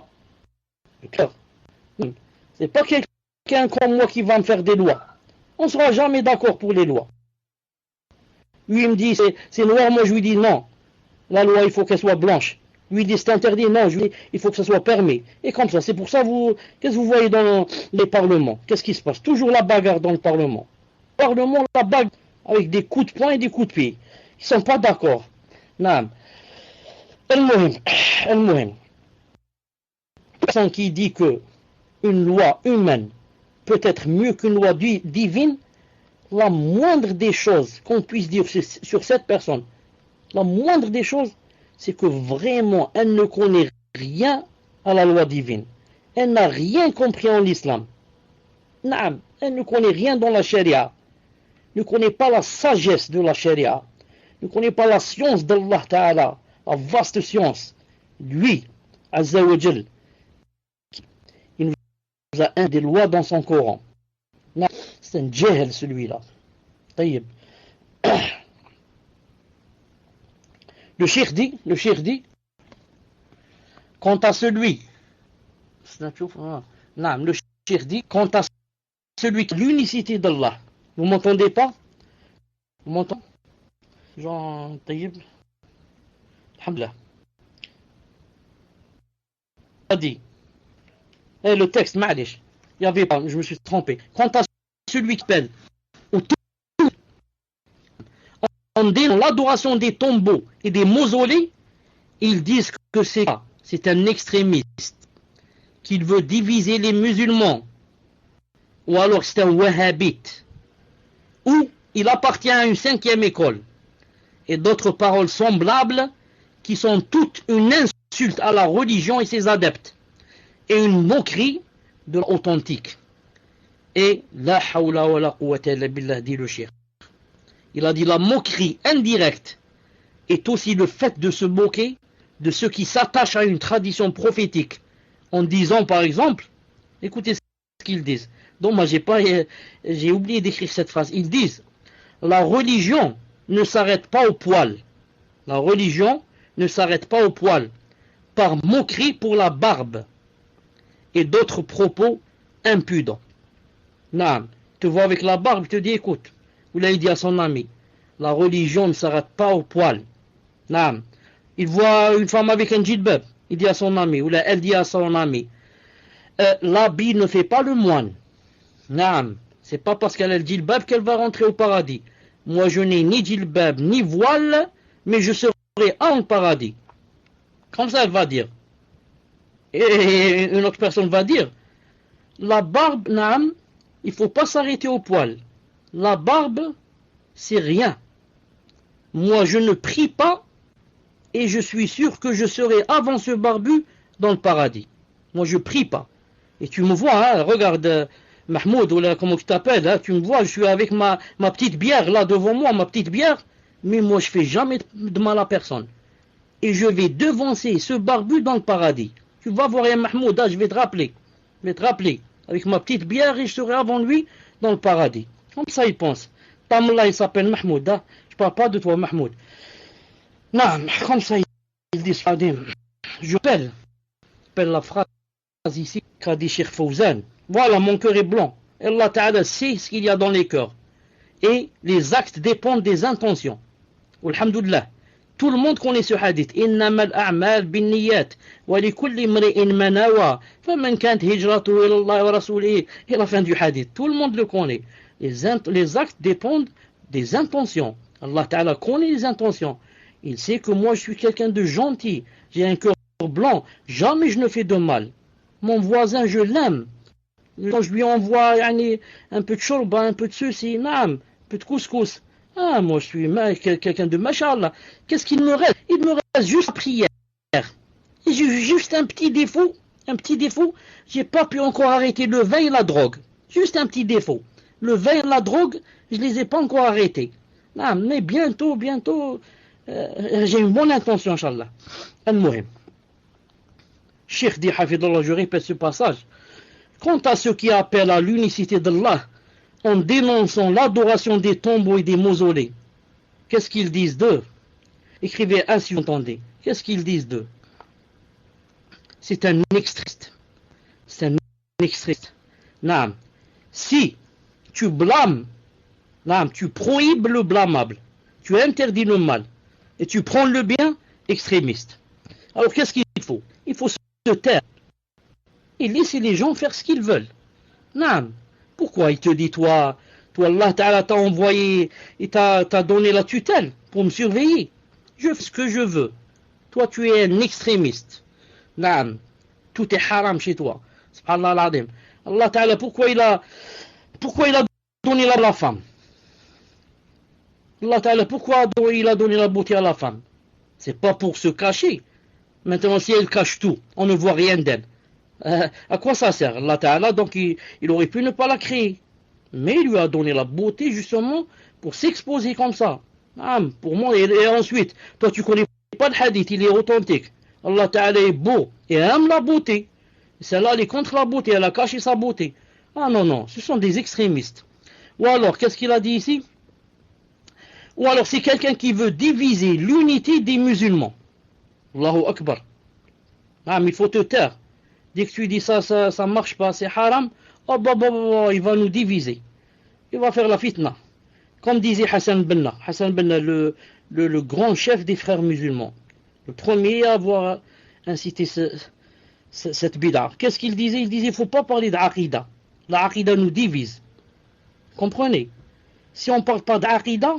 lois. C'est pas quelqu'un comme moi qui va me faire des lois. On ne sera jamais d'accord pour les lois. Lui, il me dit, c'est noir, moi je lui dis non. La loi, il faut qu'elle soit blanche. Lui, il dit, c'est interdit, non, je lui dis, il faut que ça soit permis. Et comme ça, c'est pour ça, qu'est-ce que vous voyez dans les parlements? Qu'est-ce qui se passe? Toujours la bagarre dans le Parlement. Parlement, la bagarre, avec des coups de poing et des coups de pied. Ils ne sont pas d'accord. Non. Al-Muhim. Personne qui dit que une loi humaine peut être mieux qu'une loi divine, la moindre des choses qu'on puisse dire sur cette personne, la moindre des choses, c'est que vraiment elle ne connaît rien à la loi divine. Elle n'a rien compris en l'islam. Naam, elle ne connaît rien dans la charia. Ne connaît pas la sagesse de la charia. Ne connaît pas la science d'Allah Ta'ala, la vaste science. Lui, Azza wa Jal, il nous a un des lois dans son Coran. C'est un djahil celui-là. Le cheikh dit, quant à celui, le cheikh dit, quant à celui qui l'unicité d'Allah. Vous m'entendez pas? Vous m'entendez? Jean Taïb, alhamdulillah. A dit, le texte, ma'alish, il y avait pas, je me suis trompé. Quant à celui qui appelle au tout, en dénonçant l'adoration des tombeaux et des mausolées, ils disent que c'est un extrémiste, qu'il veut diviser les musulmans, ou alors c'est un wahhabite, ou il appartient à une 5e école, et d'autres paroles semblables qui sont toutes une insulte à la religion et ses adeptes, et une moquerie de l'authentique. Et la hawla wa la quwwata illa billah, dit le cheikh. Il a dit la moquerie indirecte est aussi le fait de se moquer de ceux qui s'attachent à une tradition prophétique, en disant par exemple, écoutez ce qu'ils disent. Donc moi j'ai oublié d'écrire cette phrase. Ils disent, la religion ne s'arrête pas au poil. La religion ne s'arrête pas au poil, par moquerie pour la barbe et d'autres propos impudents. Naam, te vois avec la barbe, te dit écoute, ou là il dit à son ami, la religion ne s'arrête pas au poil. Naam, il voit une femme avec un djilbab, il dit à son ami, ou là elle dit à son ami, l'habit ne fait pas le moine. Naam, c'est pas parce qu'elle a le djilbab qu'elle va rentrer au paradis. Moi je n'ai ni djilbab ni voile, mais je serai en paradis. Comme ça elle va dire. Et une autre personne va dire, la barbe, naam, il ne faut pas s'arrêter au poil. La barbe, c'est rien. Moi, je ne prie pas et je suis sûr que je serai avant ce barbu dans le paradis. Moi, je prie pas. Et tu me vois, hein, regarde, Mahmoud, ou là, comment tu t'appelles, hein, tu me vois, je suis avec ma petite bière là devant moi, ma petite bière, mais moi, je fais jamais de mal à personne. Et je vais devancer ce barbu dans le paradis. Tu vas voir, Mahmoud, hein, je vais te rappeler. Je vais te rappeler. Avec ma petite bière et je serai avant lui dans le paradis. Comme ça il pense. Tamla il s'appelle Mahmoud. Hein? Je parle pas de toi Mahmoud. Non, comme ça il dit je appelle la phrase ici qu'a dit Cheikh Fawzan. Voilà, mon cœur est blanc. Allah Ta'ala sait ce qu'il y a dans les cœurs. Et les actes dépendent des intentions. Alhamdulillah. Tout le monde connaît ce hadith. Innamal a'mal bin niyat. Wa li kulli mri'in ma nawa. Faman kant hijratuhu ila Allah wa rasulihi. Et la fin du hadith. Tout le monde le connaît. Les actes dépendent des intentions. Allah Ta'ala connaît les intentions. Il sait que moi je suis quelqu'un de gentil. J'ai un cœur blanc. Jamais je ne fais de mal. Mon voisin, je l'aime. Quand je lui envoie un peu de shorba, un peu de ceci, un peu de couscous. Ah, moi je suis quelqu'un de machallah. Qu'est-ce qu'il me reste? Il me reste juste la prière. Et j'ai juste un petit défaut. J'ai pas pu encore arrêter le vin et la drogue. Juste un petit défaut. Le vin et la drogue, je les ai pas encore arrêtés. Non, mais bientôt, j'ai une bonne intention, Inch'Allah. Al-Muhim. Cheikh dit, Hafidullah, je répète ce passage. Quant à ceux qui appellent à l'unicité d'Allah, en dénonçant l'adoration des tombeaux et des mausolées, qu'est-ce qu'ils disent d'eux? Écrivez ainsi, vous entendez. Qu'est-ce qu'ils disent d'eux? C'est un extrémiste. C'est un extrémiste. Naam. Si tu blâmes, naam, tu prohibes le blâmable, tu interdis le mal, et tu prends le bien, extrémiste. Alors qu'est-ce qu'il faut? Il faut se taire et laisser les gens faire ce qu'ils veulent. Naam. Pourquoi il te dit, toi Allah Ta'ala t'a envoyé et t'a donné la tutelle pour me surveiller. Je fais ce que je veux. Toi, tu es un extrémiste. Naam. Tout est haram chez toi. Subhanallah al-Azim. Allah Ta'ala, pourquoi il a donné la femme? Allah Ta'ala, pourquoi il a donné la beauté à la femme? C'est pas pour se cacher. Maintenant, si elle cache tout, on ne voit rien d'elle. À quoi ça sert? Allah Ta'ala, donc il aurait pu ne pas la créer. Mais il lui a donné la beauté justement pour s'exposer comme ça. Pour moi, et ensuite, toi tu connais pas le hadith, il est authentique. Allah Ta'ala est beau et aime la beauté. Celle-là, elle est contre la beauté, elle a caché sa beauté. Ah non, non, ce sont des extrémistes. Ou alors, qu'est-ce qu'il a dit ici? Ou alors, c'est quelqu'un qui veut diviser l'unité des musulmans. Allahu Akbar. Ah, mais il faut te taire. Dès que tu dis ça, ça marche pas, c'est haram, oh, il va nous diviser. Il va faire la fitna. Comme disait Hassan Benna. Hassan Benna, le grand chef des frères musulmans. Le premier à avoir incité cette bid'a. Qu'est-ce qu'il disait? Il disait, il ne faut pas parler d'Aqida. La Aqida nous divise. Comprenez? Si on ne parle pas d'Aqida,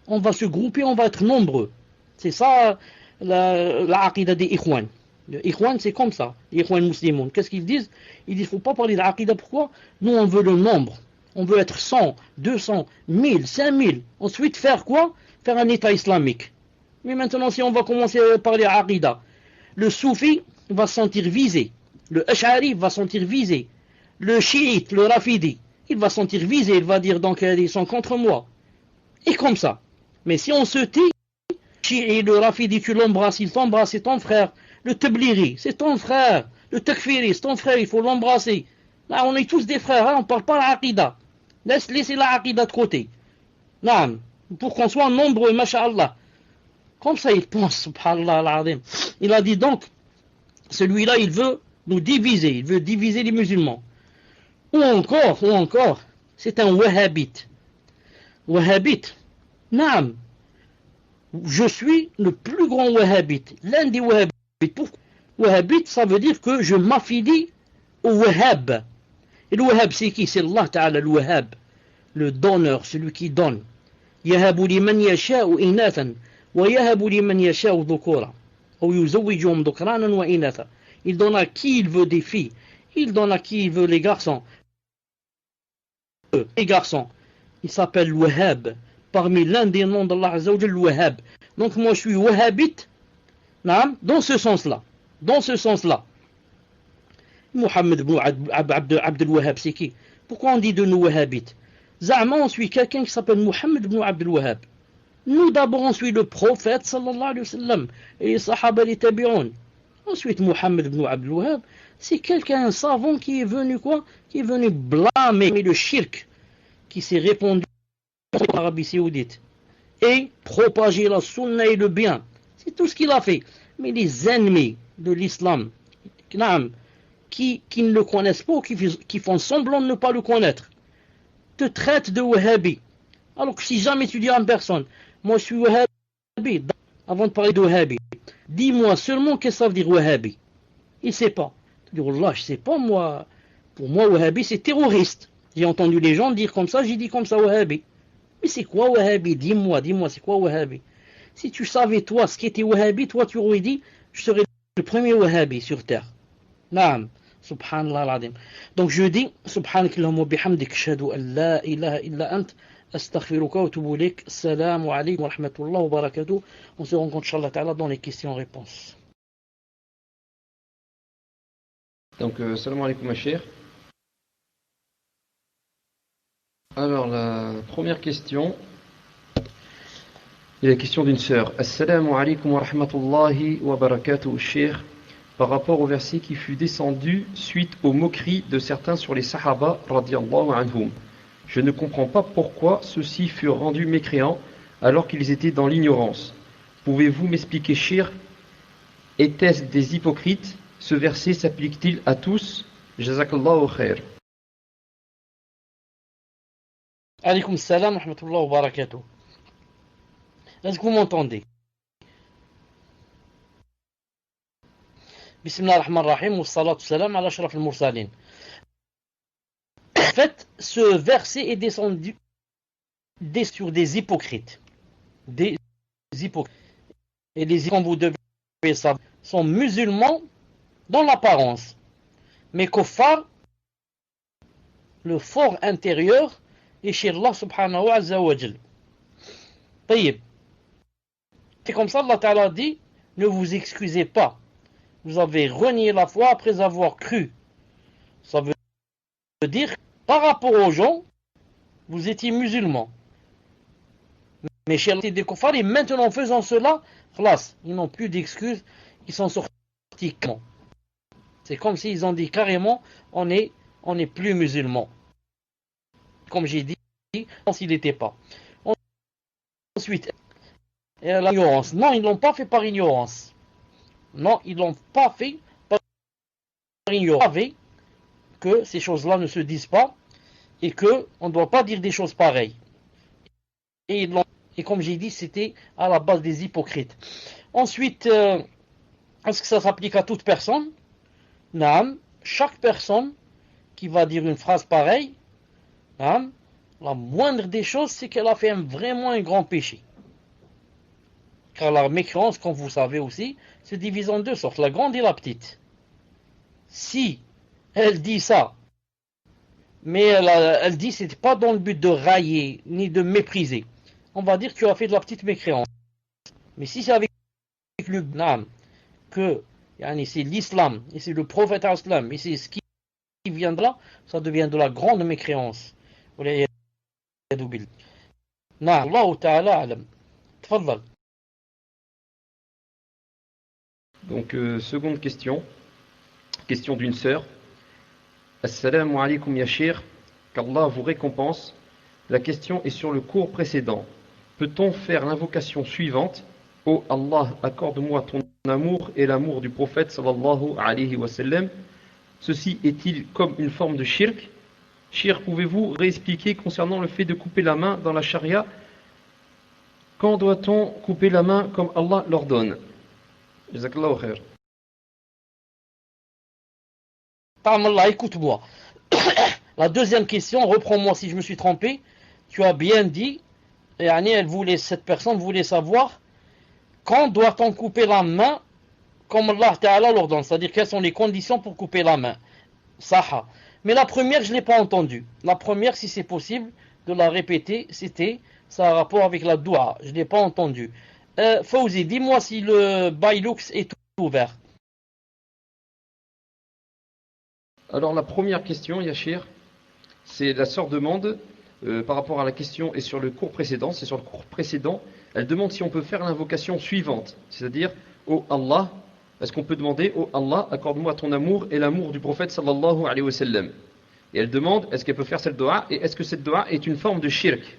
on va se grouper, on va être nombreux. C'est ça la Aqida des Ikhwan. Les Ikhwan, c'est comme ça. Les Ikhwan musulmans. Qu'est-ce qu'ils disent? Ils disent, il ne faut pas parler d'Aqida. Pourquoi? Nous, on veut le nombre. On veut être 100, 200, 1000, 5000. Ensuite, faire quoi? Faire un État islamique. Mais maintenant, si on va commencer à parler d'Aqida, le Soufi va se sentir visé. Le Ash'ari va se sentir visé. Le Chiite, le Rafidi, il va se sentir visé. Il va dire donc ils sont contre moi. Et comme ça. Mais si on se tait, Chiite, le Rafidi, tu l'embrasses, il t'embrasse, c'est ton frère. Le Tabliri, c'est ton frère. Le Takfiri, c'est ton frère, il faut l'embrasser. Là, on est tous des frères, hein, on ne parle pas d'Aqida. Laissez la Aqida de côté. Là, pour qu'on soit nombreux, masha'Allah. Comme ça, il pense, subhanallah al-azim. Il a dit donc, celui-là, il veut nous diviser, il veut diviser les musulmans. Ou encore, c'est un wahhabite. Wahhabite, naam. Je suis le plus grand wahhabite, l'un des wahhabites. Pourquoi? Wahhabite, ça veut dire que je m'affilie au wahhab. Et le wahhab, c'est qui? C'est Allah Ta'ala, le wahhab. Le donneur, celui qui donne. Yahabu liman yasha'u inathan. ويهب لمن يشاء ذكورا أو يزوجهم ذكرانا وإناثا. Il donne à qui il veut des filles, il donne à qui il veut les garçons. Les garçons, il s'appelle Wahhab, parmi l'un des noms d'Allah Azza wa Jalla, Wahhab. Donc moi je suis Wahhabite, dans ce sens-là. Mohammed ibn Abdel Wahhab, c'est qui? Pourquoi on dit de nous Wahhabites? Za'ma, on suit quelqu'un qui s'appelle Mohammed ibn Abdel Wahhab. Nous d'abord on suit le prophète sallallahu alayhi wa sallam et les sahaba les tabi'un. Ensuite Mohammed ibn Abdel Wahhab, c'est quelqu'un, un savant qui est venu quoi? Qui est venu blâmer le shirk qui s'est répandu en Arabie Saoudite et propager la sunna et le bien. C'est tout ce qu'il a fait. Mais les ennemis de l'islam qui ne le connaissent pas, qui font semblant de ne pas le connaître, te traitent de wahhabi. Alors que si jamais tu dis à une personne, moi je suis wahhabi, avant de parler de wahhabi, dis-moi seulement qu'est-ce que ça veut dire wahhabi. Il ne sait pas. Tu dis, Allah, je ne sais pas moi. Pour moi, wahhabi c'est terroriste. J'ai entendu les gens dire comme ça, j'ai dit comme ça wahhabi. Mais c'est quoi wahhabi? Dis-moi, c'est quoi wahhabi? Si tu savais toi ce qui était wahhabi, toi tu aurais dit, je serais le premier wahhabi sur terre. Naam. Subhanallah al-azim. Donc je dis, subhanakallahumma bihamdik, ashhadu an la ilaha illa ant, astaghfiruka wa atubu ilayk. Assalamu alaykum wa rahmatullahi wa barakatuh. On se rencontre inchallah ta'ala dans les questions-réponses. Donc salam alaykoum ma chère. Alors la première question, il y a la question d'une sœur. Assalamu alaykum wa rahmatullahi wa barakatuh, cher. Par rapport au verset qui fut descendu suite aux moqueries de certains sur les Sahaba radiyallahu anhum. Je ne comprends pas pourquoi ceux-ci furent rendus mécréants alors qu'ils étaient dans l'ignorance. Pouvez-vous m'expliquer, cher, était-ce des hypocrites? Ce verset s'applique-t-il à tous? Jazakallahu khair. Alaykoum salam wa rahmatullahi wa barakatuh. Est-ce que vous m'entendez? Bismillah ar-Rahman ar-Rahim, wa salatu salam ala ashraf al-mursalin. En fait, ce verset est descendu sur des hypocrites. Des hypocrites. Et les hypocrites, comme vous devez savoir, sont musulmans dans l'apparence. Mais kuffar, le fort intérieur, est chez Allah subhanahu wa ta'ala. Taïb. C'est comme ça, Allah Ta'ala dit, ne vous excusez pas. Vous avez renié la foi après avoir cru. Ça veut dire, par rapport aux gens, vous étiez musulmans. Mais chez les kuffar, et maintenant en faisant cela, ils n'ont plus d'excuses, ils sont sortis C'est comme s'ils ont dit carrément, on n'est plus musulman. Comme j'ai dit, s'il n'était pas. Ensuite, l'ignorance. Non, ils ne l'ont pas fait par ignorance. Non, ils ne l'ont pas fait par ignorance. Ils savaient que ces choses-là ne se disent pas et qu'on ne doit pas dire des choses pareilles. Et comme j'ai dit, c'était à la base des hypocrites. Ensuite, est-ce que ça s'applique à toute personne? Non. Chaque personne qui va dire une phrase pareille, non, la moindre des choses, c'est qu'elle a fait vraiment un grand péché. Car la mécréance, comme vous savez aussi, se divise en deux sortes, la grande et la petite. Si elle dit ça, mais elle dit c'est pas dans le but de railler ni de mépriser, on va dire que tu as fait de la petite mécréance. Mais si c'est avec le nam que c'est l'islam et c'est le prophète islam et c'est ce qui vient de là, ça devient de la grande mécréance. Allah ta'ala alam. Tfadal. Donc, seconde question d'une sœur. Assalamu alaikum ya Cheikh, qu'Allah vous récompense. La question est sur le cours précédent. Peut-on faire l'invocation suivante? Ô Allah, accorde-moi ton amour et l'amour du prophète sallallahu alayhi wa sallam. Ceci est-il comme une forme de shirk? Cheikh, pouvez-vous réexpliquer concernant le fait de couper la main dans la charia? Quand doit-on couper la main comme Allah l'ordonne? Jazakallahu khair. Allah, écoute-moi. La deuxième question, reprends-moi si je me suis trompé. Tu as bien dit, cette personne voulait savoir quand doit-on couper la main comme Allah Ta'ala l'ordonne, c'est-à-dire quelles sont les conditions pour couper la main. Saha. Mais la première, je ne l'ai pas entendue. La première, si c'est possible de la répéter, ça a rapport avec la doua. Je ne l'ai pas entendue. Fawzi, dis-moi si le Bailux est ouvert. Alors la première question, Yachir, c'est la sœur demande, par rapport à la question et sur le cours précédent, c'est sur le cours précédent, elle demande si on peut faire l'invocation suivante, c'est-à-dire, ô Allah, est-ce qu'on peut demander, ô Allah, accorde-moi ton amour et l'amour du prophète sallallahu alayhi wa sallam. Et elle demande, est-ce qu'elle peut faire cette doua, et est-ce que cette doua est une forme de shirk?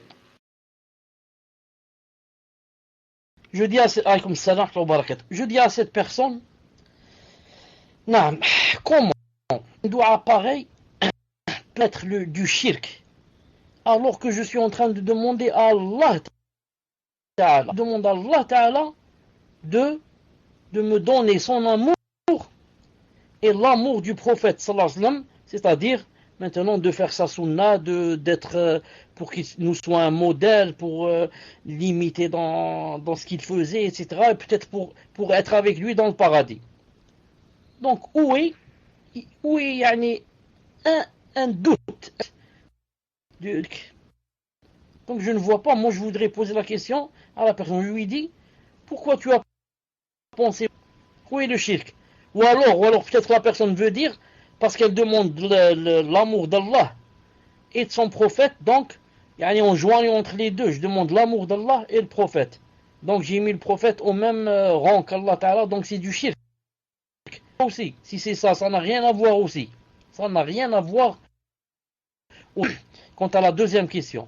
Je dis à cette personne, non, comment une doua pareille peut être du shirk alors que je suis en train de demander à Allah Ta'ala, de me donner son amour et l'amour du prophète sallallahu alayhi wa sallam, c'est-à-dire maintenant de faire sa sunna, d'être pour qu'il nous soit un modèle, pour l'imiter dans ce qu'il faisait, etc. Et peut-être pour être avec lui dans le paradis. Donc où est un doute. Donc je ne vois pas, moi je voudrais poser la question à la personne, je lui dis, pourquoi tu as pensé, où est le shirk? Ou alors peut-être la personne veut dire, parce qu'elle demande l'amour d'Allah et de son prophète, donc on joigne entre les deux, je demande l'amour d'Allah et le prophète. Donc j'ai mis le prophète au même rang qu'Allah Ta'ala, donc c'est du shirk. Aussi, si c'est ça, ça n'a rien à voir aussi. Ça n'a rien à voir. Quant à la deuxième question,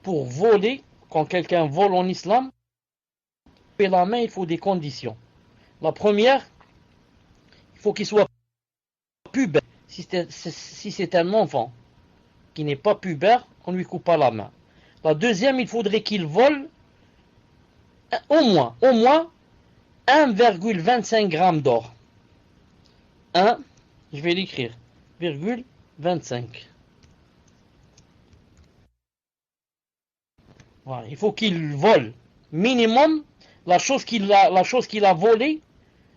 pour voler, quand quelqu'un vole en islam, la main, il faut des conditions. La première, il faut qu'il soit pubère. Si c'est un enfant qui n'est pas pubère, on ne lui coupe pas la main. La deuxième, il faudrait qu'il vole au moins 1,25 g d'or. 1, je vais l'écrire, 0,25. Voilà, il faut qu'il vole minimum la chose qu'il a volée,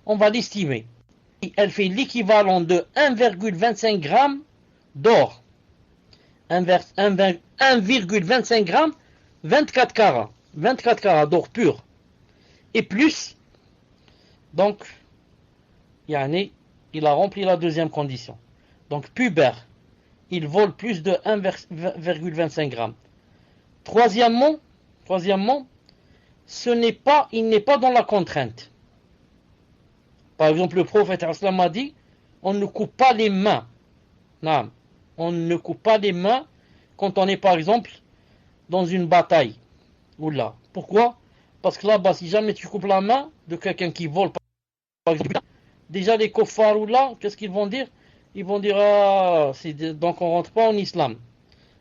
on va l'estimer. Elle fait l'équivalent de 1,25 g d'or. 1,25 g, 24 carats. 24 carats d'or pur. Et plus, donc, il a rempli la deuxième condition. Donc, pubère, il vole plus de 1,25 g. Troisièmement, il n'est pas dans la contrainte. Par exemple, le prophète islam a dit, on ne coupe pas les mains. Non, on ne coupe pas les mains quand on est par exemple dans une bataille. Oula. Pourquoi? Parce que là-bas, si jamais tu coupes la main de quelqu'un qui vole, par exemple, déjà les kuffars ou là, qu'est-ce qu'ils vont dire? Ils vont dire, ah, donc on rentre pas en islam.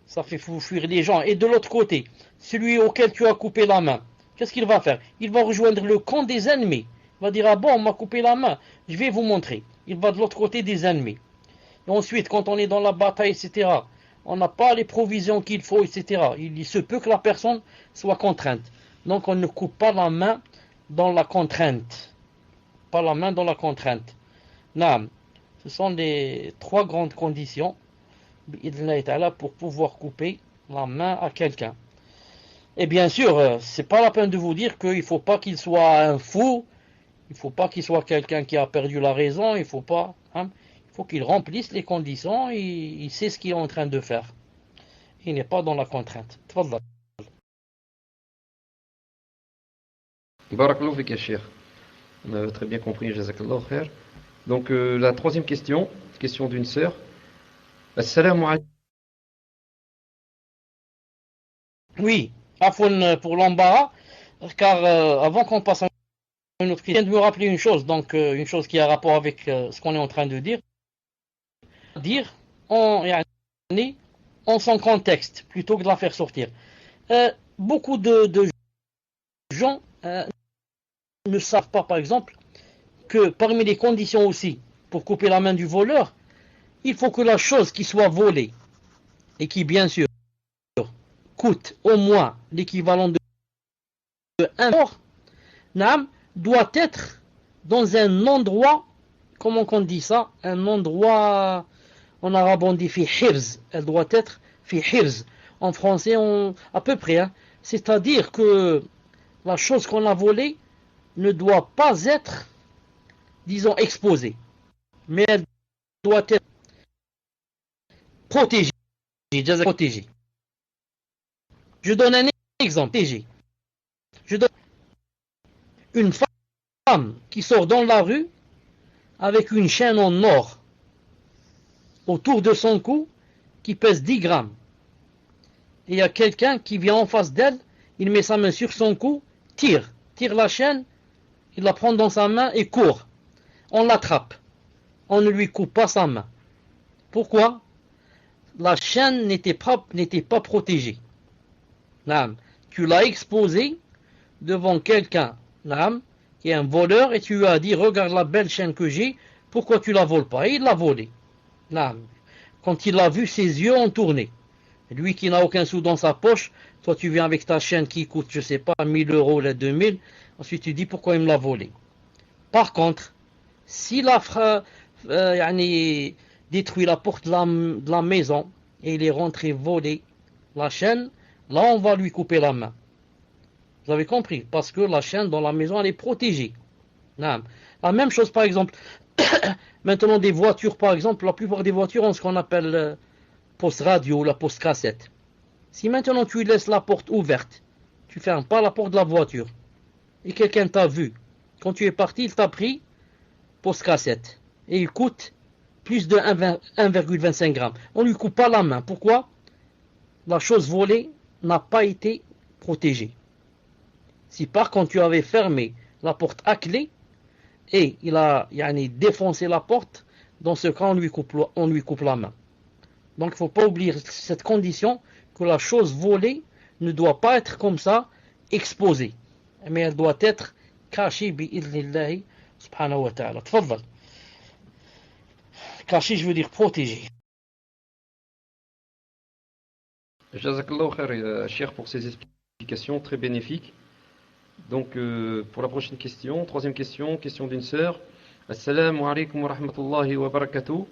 Ça fait fuir les gens. Et de l'autre côté, celui auquel tu as coupé la main, qu'est-ce qu'il va faire? Il va rejoindre le camp des ennemis. Il va dire, ah bon, on m'a coupé la main, je vais vous montrer. Il va de l'autre côté des ennemis. Et ensuite, quand on est dans la bataille, etc., on n'a pas les provisions qu'il faut, etc., il se peut que la personne soit contrainte. Donc on ne coupe pas la main dans la contrainte. Pas la main dans la contrainte. Non. Ce sont les 3 grandes conditions pour pouvoir couper la main à quelqu'un. Et bien sûr, c'est pas la peine de vous dire qu'il ne faut pas qu'il soit un fou, il ne faut pas qu'il soit quelqu'un qui a perdu la raison, il faut pas, hein, il faut qu'il remplisse les conditions, il sait ce qu'il est en train de faire. Il n'est pas dans la contrainte. Tfadal. Barakallahu fik ya Cheikh. On a très bien compris, jazakallahu khair. Donc la troisième question d'une sœur. Assalamu alaikum. Oui, Afwan pour l'embarras, car avant qu'on passe à une autre question, je viens de me rappeler une chose, donc une chose qui a rapport avec ce qu'on est en train de dire. En son contexte, plutôt que de la faire sortir. Beaucoup de gens ne savent pas, par exemple, que parmi les conditions aussi, pour couper la main du voleur, il faut que la chose qui soit volée, et qui bien sûr coûte au moins l'équivalent de 1 euro, doit être dans un endroit, comment on dit ça, un endroit, en arabe on dit fi hirz, elle doit être fi hirz, en français à peu près, hein. C'est-à-dire que la chose qu'on a volée ne doit pas être, disons, exposée, mais elle doit être protégée. Je donne un exemple. Je donne une femme qui sort dans la rue avec une chaîne en or autour de son cou qui pèse 10 grammes. Et il y a quelqu'un qui vient en face d'elle, il met sa main sur son cou, tire la chaîne, il la prend dans sa main et court. On l'attrape. On ne lui coupe pas sa main. Pourquoi? La chaîne n'était pas protégée. Tu l'as exposée devant quelqu'un qui est un voleur et tu lui as dit, regarde la belle chaîne que j'ai, pourquoi tu la voles pas? Et il l'a volée. Quand il a vu, ses yeux ont tourné. Lui qui n'a aucun sou dans sa poche, toi tu viens avec ta chaîne qui coûte, je sais pas, 1000 euros, la 2000, ensuite tu dis pourquoi il me l'a volée. Par contre, s'il a détruit la porte de la maison et il est rentré voler la chaîne, là on va lui couper la main. Vous avez compris? Parce que la chaîne dans la maison elle est protégée. La même chose par exemple, maintenant des voitures par exemple, la plupart des voitures ont ce qu'on appelle poste radio ou la poste cassette. Si maintenant tu laisses la porte ouverte, tu fermes pas la porte de la voiture et quelqu'un t'a vu, quand tu es parti il t'a pris poste cassette et il coûte plus de 1,25 grammes. On lui coupe pas la main. Pourquoi? La chose volée n'a pas été protégée. Si par contre tu avais fermé la porte à clé et il a défoncé la porte, dans ce cas on lui coupe la main. Donc il ne faut pas oublier cette condition que la chose volée ne doit pas être comme ça exposée, mais elle doit être cachée bi'idhnillahi subhanahu wa ta'ala. Tfaddal. Caché, je veux dire protégé. Jazakallahu khair, Cheikh, pour ces explications très bénéfiques. Donc, pour la prochaine question, troisième question d'une sœur. Assalamu alaikum wa rahmatullahi wa barakatuh.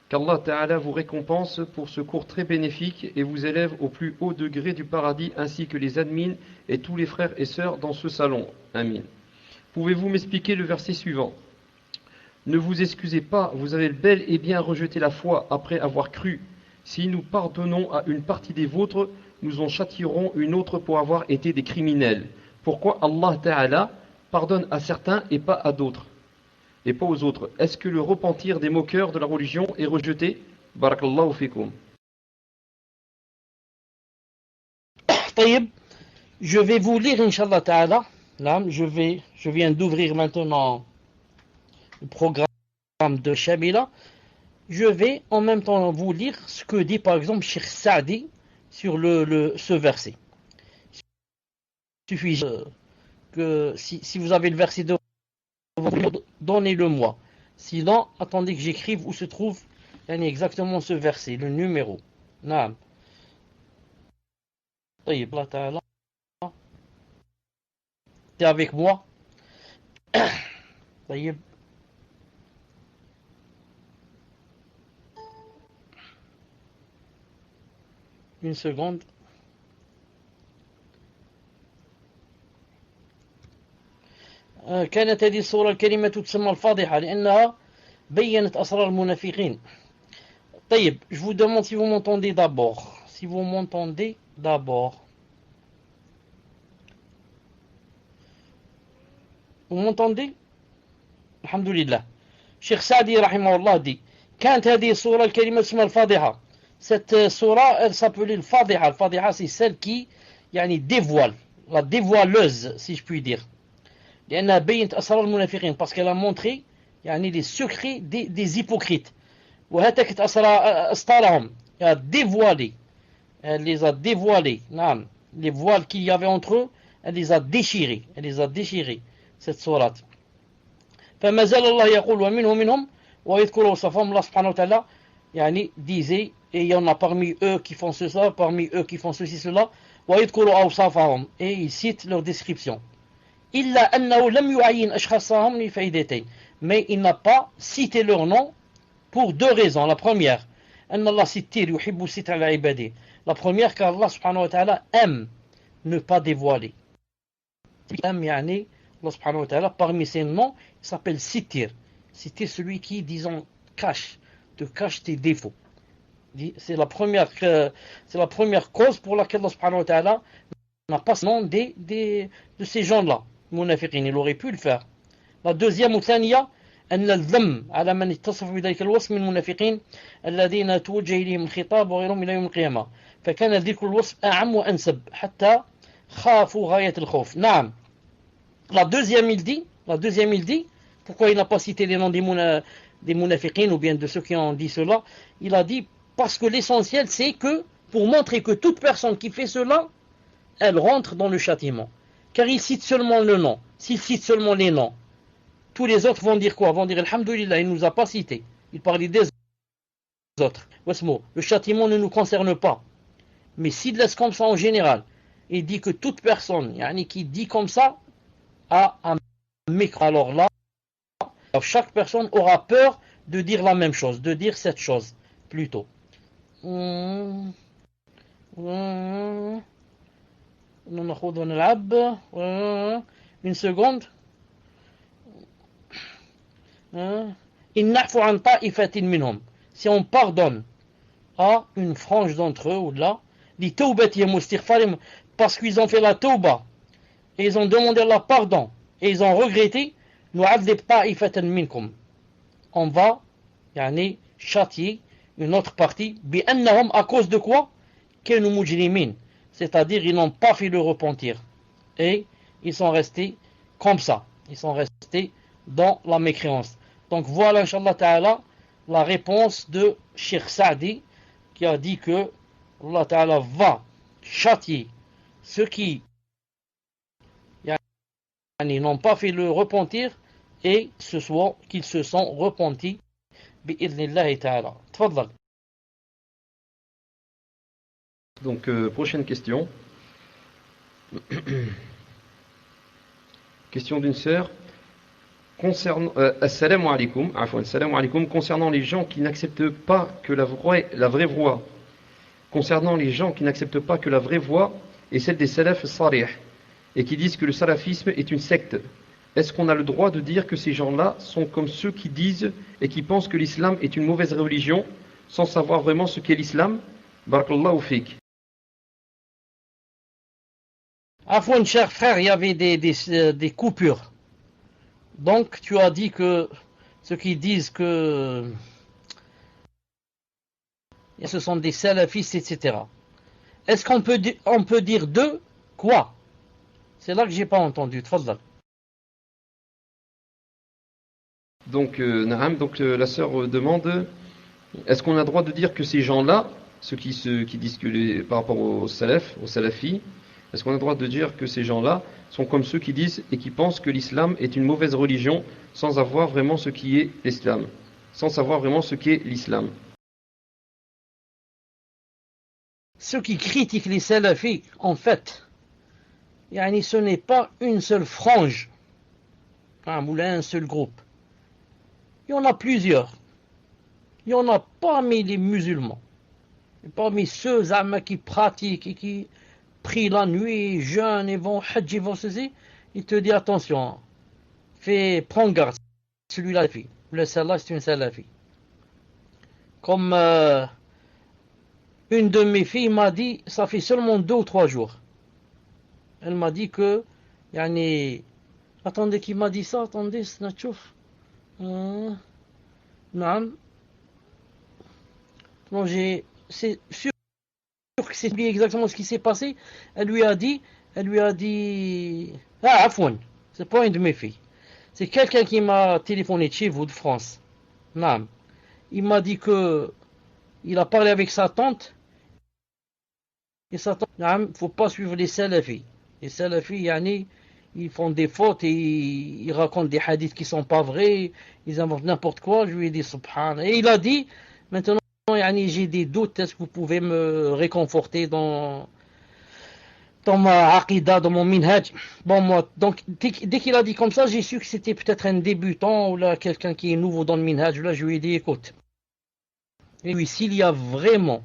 Qu'Allah Ta'ala vous récompense pour ce cours très bénéfique et vous élève au plus haut degré du paradis ainsi que les admins et tous les frères et sœurs dans ce salon. Amin. Pouvez-vous m'expliquer le verset suivant? Ne vous excusez pas, vous avez bel et bien rejeté la foi après avoir cru. Si nous pardonnons à une partie des vôtres, nous en châtierons une autre pour avoir été des criminels. Pourquoi Allah Ta'ala pardonne à certains et pas à d'autres? et pas aux autres. Est-ce que le repentir des moqueurs de la religion est rejeté? Barakallahu fikum. طيب, je vais vous lire, Inch'Allah Ta'ala. Là, je viens d'ouvrir maintenant le programme de Shamila. Je vais en même temps vous lire ce que dit par exemple Cheikh Saadi sur ce verset. Il suffit que si vous avez le verset devant vous, donnez-le-moi. Sinon, attendez que j'écrive où se trouve exactement ce verset, le numéro. Naam. طيب, Allah Ta'ala. T'es avec moi? طيب. Une seconde. كانت هذه الصورة الكريمة تسمى الفاضحة لأنها بيّنت أسرار المنافقين. طيب, je vous demande si vous m'entendez d'abord. Si vous m'entendez d'abord. Vous m'entendez? Alhamdulillah. Cheikh Saadi rahimahullah dit كانت هذه الصورة الكريمة تسمى الفاضحة. Cette surah, elle s'appelait le Fadiha. Le Fadiha, c'est celle qui dévoile, la dévoileuse, si je puis dire. لأنها بينت أسرار المنافقين, parce qu'elle a montré les secrets des hypocrites. وهتكت أسرارهم, elle a dévoilé, elle les a dévoilés. Les voiles qu'il y avait entre eux, elle les a déchirés, cette sourate. فما زال الله يقول ومنهم ويذكر وصفهم. الله سبحانه وتعالى disait, et il y en a parmi eux qui font cela, parmi eux qui font ceci, cela, ويذكر أوصافهم, et il cite leur description. إلا أنه لم يعين أشخاصهم لفائدتين, mais il n'a pas cité leur nom pour deux raisons. La première, أن الله ستير يحب الستر على عباده. La première, car Allah subhanahu wa ta'ala aime ne pas dévoiler. Aime Allah subhanahu wa ta'ala, parmi ses noms, il s'appelle Sitir. Sitir, celui qui, disons, te cache tes défauts. C'est la première cause pour laquelle Allah subhanahu wa ta'ala n'a pas ce nom de ces gens-là. Munafiqin, il aurait pu le faire. La deuxième, وثانية, أن الذم على من اتصف بذلك الوصف من المنافقين الذين توجه إليهم الخطاب وغيرهم إلى يوم القيامة. فكان ذكر الوصف أعم وأنسب حتى خافوا غاية الخوف. نعم. La deuxième, il dit, pourquoi il n'a pas cité les noms des munafiqin ou bien de ceux qui ont dit cela? Il a dit, parce que l'essentiel, c'est que, pour montrer que toute personne qui fait cela, elle rentre dans le châtiment. Car il cite seulement le nom. S'il cite seulement les noms, tous les autres vont dire quoi? Vont dire, Alhamdulillah, il ne nous a pas cité. Il parlait des autres. Le châtiment ne nous concerne pas. Mais s'il laisse comme ça en général, il dit que toute personne qui dit comme ça a un micro. Alors là, chaque personne aura peur de dire la même chose, de dire cette chose plutôt. Une seconde. Si on pardonne à une frange d'entre eux ou là, parce qu'ils ont fait la tauba et ils ont demandé leur pardon et ils ont regretté, on va châtier une autre partie à cause de quoi? C'est-à-dire ils n'ont pas fait le repentir et ils sont restés comme ça, ils sont restés dans la mécréance. Donc voilà, Inch'Allah Ta'ala, la réponse de Cheikh Saadi qui a dit que Allah Ta'ala va châtier ceux qui n'ont pas fait le repentir et qu'ils se sont repentis bi'idhnillahi ta'ala. Tfaddal. Donc prochaine question. Question d'une sœur. Assalamu alaikum, concernant les gens qui n'acceptent pas que la vraie voie, concernant les gens qui n'acceptent pas que la vraie voie est celle des salaf sarih et qui disent que le salafisme est une secte, est-ce qu'on a le droit de dire que ces gens-là sont comme ceux qui disent et qui pensent que l'islam est une mauvaise religion sans savoir vraiment ce qu'est l'islam? Barakallahu fik. Afwan, cher frère, il y avait des coupures. Donc tu as dit que ceux qui disent que ce sont des salafistes, etc. Est-ce qu'on peut dire d'eux quoi? C'est là que j'ai pas entendu. Tfadal. Donc, Naam, donc la sœur demande, est-ce qu'on a le droit de dire que ces gens-là, ceux qui disent que par rapport aux salafis, est-ce qu'on a le droit de dire que ces gens-là sont comme ceux qui disent et qui pensent que l'islam est une mauvaise religion sans savoir vraiment ce qui est l'islam, sans savoir vraiment ce qu'est l'islam? Ceux qui critiquent les salafis, en fait, ce n'est pas une seule frange, ou un seul groupe. Il y en a plusieurs. Il y en a parmi les musulmans. Et parmi ceux qui pratiquent et qui prient la nuit, jeûnent et vont hajj, et vont ceci, il te dit attention, prends garde, celui-là le salaf c'est une salafi. Comme une de mes filles m'a dit, ça fait seulement 2 ou 3 jours. Elle m'a dit que, attendez, qui m'a dit ça? Attendez, Snatchouf. Non, c'est sûr que c'est lui exactement ce qui s'est passé. Elle lui a dit, Afouane, c'est pas une de mes filles. C'est quelqu'un qui m'a téléphoné de chez vous, de France. Non. Il m'a dit que il a parlé avec sa tante. Et sa tante, faut pas suivre les salafis. Les salafis, ils font des fautes et ils racontent des hadiths qui sont pas vrais. Ils inventent n'importe quoi. Je lui ai dit, subhanallah. Et il a dit, maintenant, j'ai des doutes. Est-ce que vous pouvez me réconforter dans ma aqida, dans mon minhaj? Bon, moi, donc, dès qu'il a dit comme ça, j'ai su que c'était peut-être un débutant ou là, quelqu'un qui est nouveau dans le minhaj. Là, je lui ai dit, écoute. Et oui, s'il y a vraiment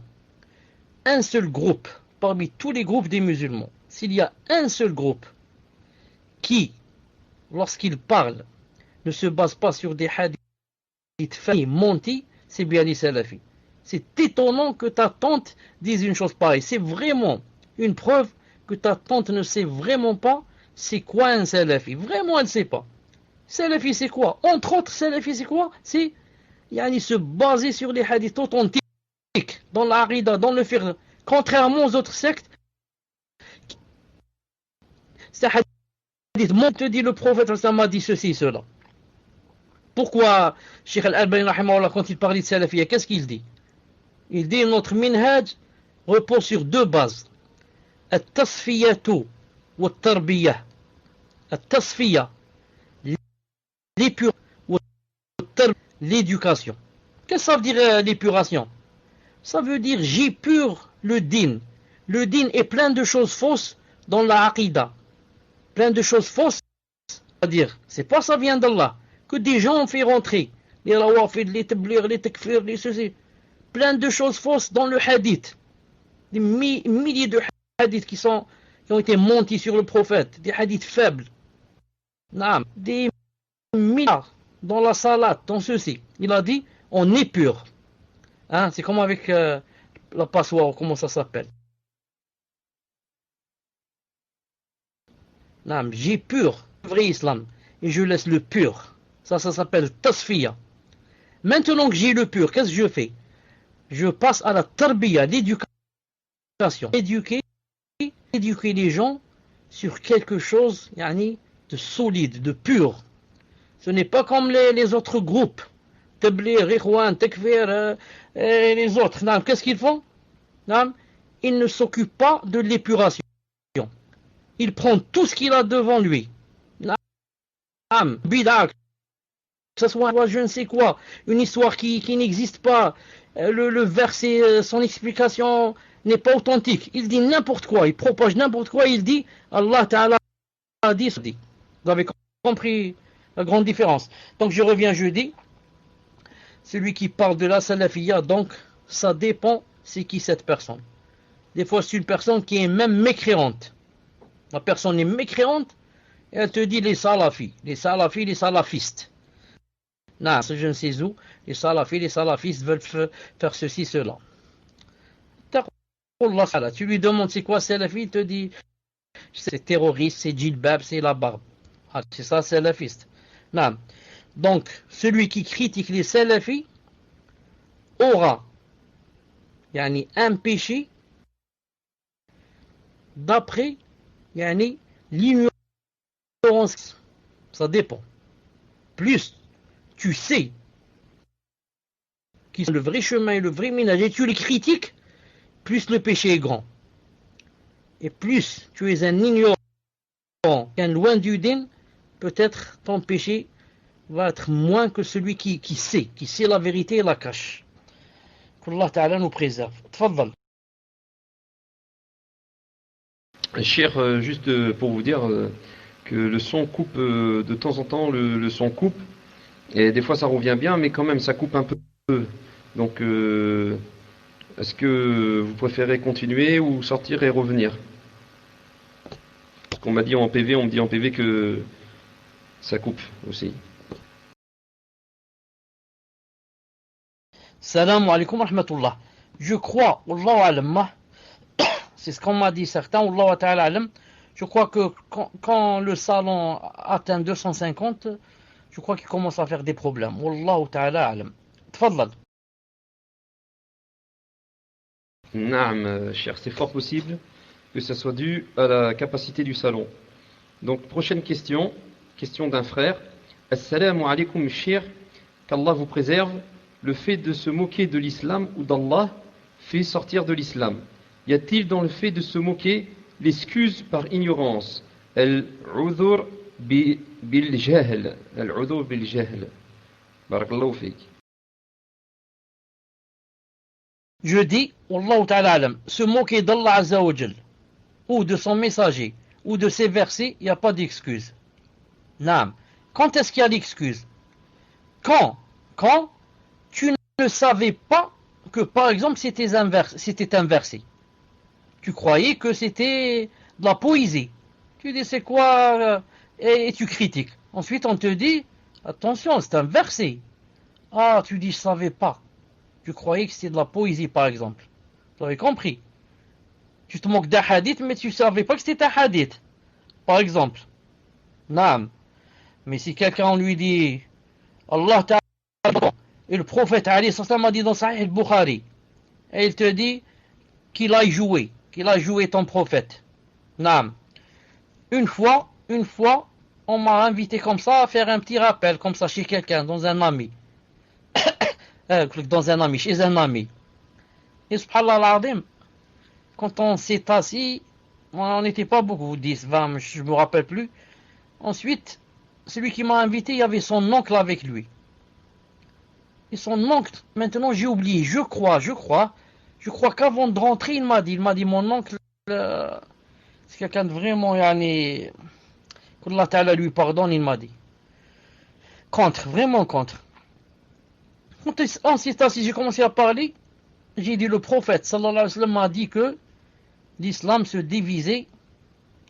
un seul groupe, parmi tous les groupes des musulmans, s'il y a un seul groupe qui, lorsqu'il parle, ne se base pas sur des hadiths faits montés, c'est bien les salafis. C'est étonnant que ta tante dise une chose pareille. C'est vraiment une preuve que ta tante ne sait vraiment pas c'est quoi un salafi. Vraiment, elle ne sait pas. Salafi, c'est quoi? Entre autres, salafi, c'est quoi? C'est se baser sur les hadiths authentiques, dans l'aqida, dans le fiqh. Contrairement aux autres sectes, c'est hadith, moi te dit le prophète, ça m'a dit ceci, cela. Pourquoi Cheikh Al-Albani, quand il parlait de salafiyya, qu'est-ce qu'il dit? Il dit notre minhaj repose sur 2 bases. At-tasfiyatu wa at-tarbiyah. At-tasfiyya, l'épuration, l'éducation. Qu'est-ce que ça veut dire l'épuration? Ça veut dire j'épure le din. Le din est plein de choses fausses dans la aqida. Plein de choses fausses. C'est-à-dire, c'est pas ça vient d'Allah. Que des gens ont fait rentrer. Les rawafid, les tablir, les takfir, les ceci. Plein de choses fausses dans le hadith. Des milliers de hadiths qui ont été montés sur le prophète. Des hadiths faibles. Des milliards dans la salade, dans ceci. Il a dit, on est pur. C'est comme avec la passoire, comment ça s'appelle? J'ai pur, le vrai islam, et je laisse le pur. Ça s'appelle tasfiya. Maintenant que j'ai le pur, qu'est-ce que je fais? Je passe à la tarbiya, l'éducation. Éduquer les gens sur quelque chose de solide, de pur. Ce n'est pas comme les autres groupes. Tablir, Ikhwan, Takfir, les autres. Qu'est-ce qu'ils font? Ils ne s'occupent pas de l'épuration. Il prend tout ce qu'il a devant lui. Bid'a, que ce soit je ne sais quoi, une histoire qui n'existe pas, le verset, son explication n'est pas authentique. Il dit n'importe quoi, il propage n'importe quoi, il dit Allah Ta'ala a dit. Vous avez compris la grande différence. Donc je reviens jeudi. Celui qui parle de la salafiyya, donc ça dépend c'est qui cette personne. Des fois c'est une personne qui est même mécréante. La personne est mécréante et elle te dit les salafis, les salafistes. Non, je ne sais où, les salafistes veulent faire ceci, cela. Tu lui demandes c'est quoi salafi, il te dit c'est terroriste, c'est djilbab, c'est la barbe. C'est ça salafiste. Non. Donc, celui qui critique les salafis aura un péché d'après l'ignorance. Ça dépend. Plus tu sais qui sont le vrai chemin et le vrai ménage et tu les critiques, plus le péché est grand. Et plus tu es un ignorant, un loin du din, peut-être ton péché va être moins que celui qui sait la vérité et la cache. Qu'Allah Ta'ala nous préserve. Tfaddal. Cheikh, juste pour vous dire que le son coupe de temps en temps, le son coupe, et des fois ça revient bien, mais quand même ça coupe un peu. Donc, est-ce que vous préférez continuer ou sortir et revenir? Parce qu'on m'a dit en PV, on me dit en PV que ça coupe aussi. Salam alaikum wa rahmatullah. Je crois, Wallahu alam, c'est ce qu'on m'a dit certains, Wallahu ta'ala alam, je crois que quand le salon atteint 250, je crois qu'il commence à faire des problèmes. Wallahu ta'ala alam. Tfaddal. Naam, cher, c'est fort possible que ça soit dû à la capacité du salon. Donc, prochaine question, question d'un frère. Assalamu alaikum, cher, qu'Allah vous préserve. Le fait de se moquer de l'islam ou d'Allah fait sortir de l'islam. Y a-t-il dans le fait de se moquer l'excuse par ignorance? Al-udhur bil-jahl. Al-udhur bil-jahl. Barakallahu fik. Je dis, Wallahu ta'ala alam, se moquer d'Allah Azza wa Jal, ou de son messager, ou de ses versets, il n'y a pas d'excuse. Naam. Quand est-ce qu'il y a l'excuse? Quand tu ne savais pas que, par exemple, c'était inversé. Tu croyais que c'était de la poésie. Tu dis, c'est quoi et tu critiques. Ensuite, on te dit, attention, c'est inversé. Ah, tu dis, je ne savais pas. Tu croyais que c'était de la poésie, par exemple. Tu avais compris. Tu te moques d'un hadith, mais tu ne savais pas que c'était un hadith. Par exemple. Naam. Mais si quelqu'un lui dit, Allah Ta'ala, et le prophète a dit dans Sahih al-Bukhari, et il te dit qu'il a joué ton prophète. Naam. Une fois, on m'a invité comme ça à faire un petit rappel, comme ça, chez quelqu'un, dans un ami. Chez un ami. Et subhanallah al-azim, quand on s'est assis, on n'était pas beaucoup, 10, 20, je ne me rappelle plus. Ensuite, celui qui m'a invité, il y avait son oncle avec lui. Et son oncle, maintenant j'ai oublié, je crois qu'avant de rentrer, il m'a dit mon oncle, c'est quelqu'un de vraiment, qu'Allah Ta'ala lui pardonne, il m'a dit. Vraiment contre. Quand on s'est assis, j'ai commencé à parler, j'ai dit le prophète, sallallahu alayhi wa sallam, m'a dit que l'islam se divisait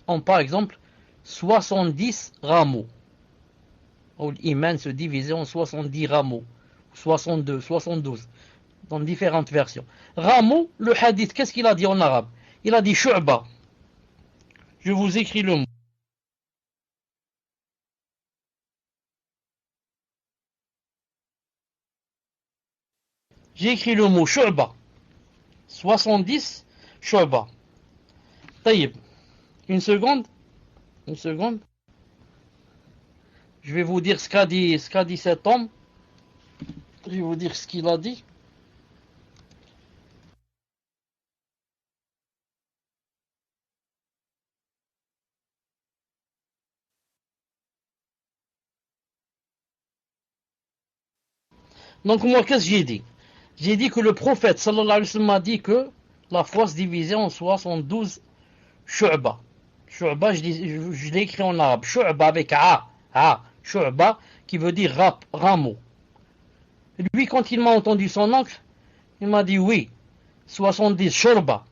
en, par exemple, 70 rameaux. Ou l'iman se divisait en 70 rameaux. 62, 72, dans différentes versions. Rameau, le hadith, qu'est-ce qu'il a dit en arabe? Il a dit shu'ba. Je vous écris le mot. J'ai écrit le mot shu'ba. 70 shu'ba. Taïb. Une seconde. Je vais vous dire ce qu'a dit cet homme. Je vais vous dire ce qu'il a dit. Donc moi, qu'est-ce que j'ai dit? J'ai dit que le prophète sallallahu alayhi wa sallam a dit que la foi se divisait en 72 shu'ba. Shu'ba, je l'ai écrit en arabe. Shu'ba avec shu'ba, qui veut dire rameau. Lui, quand il m'a entendu son oncle, il m'a dit oui, 70 shurba.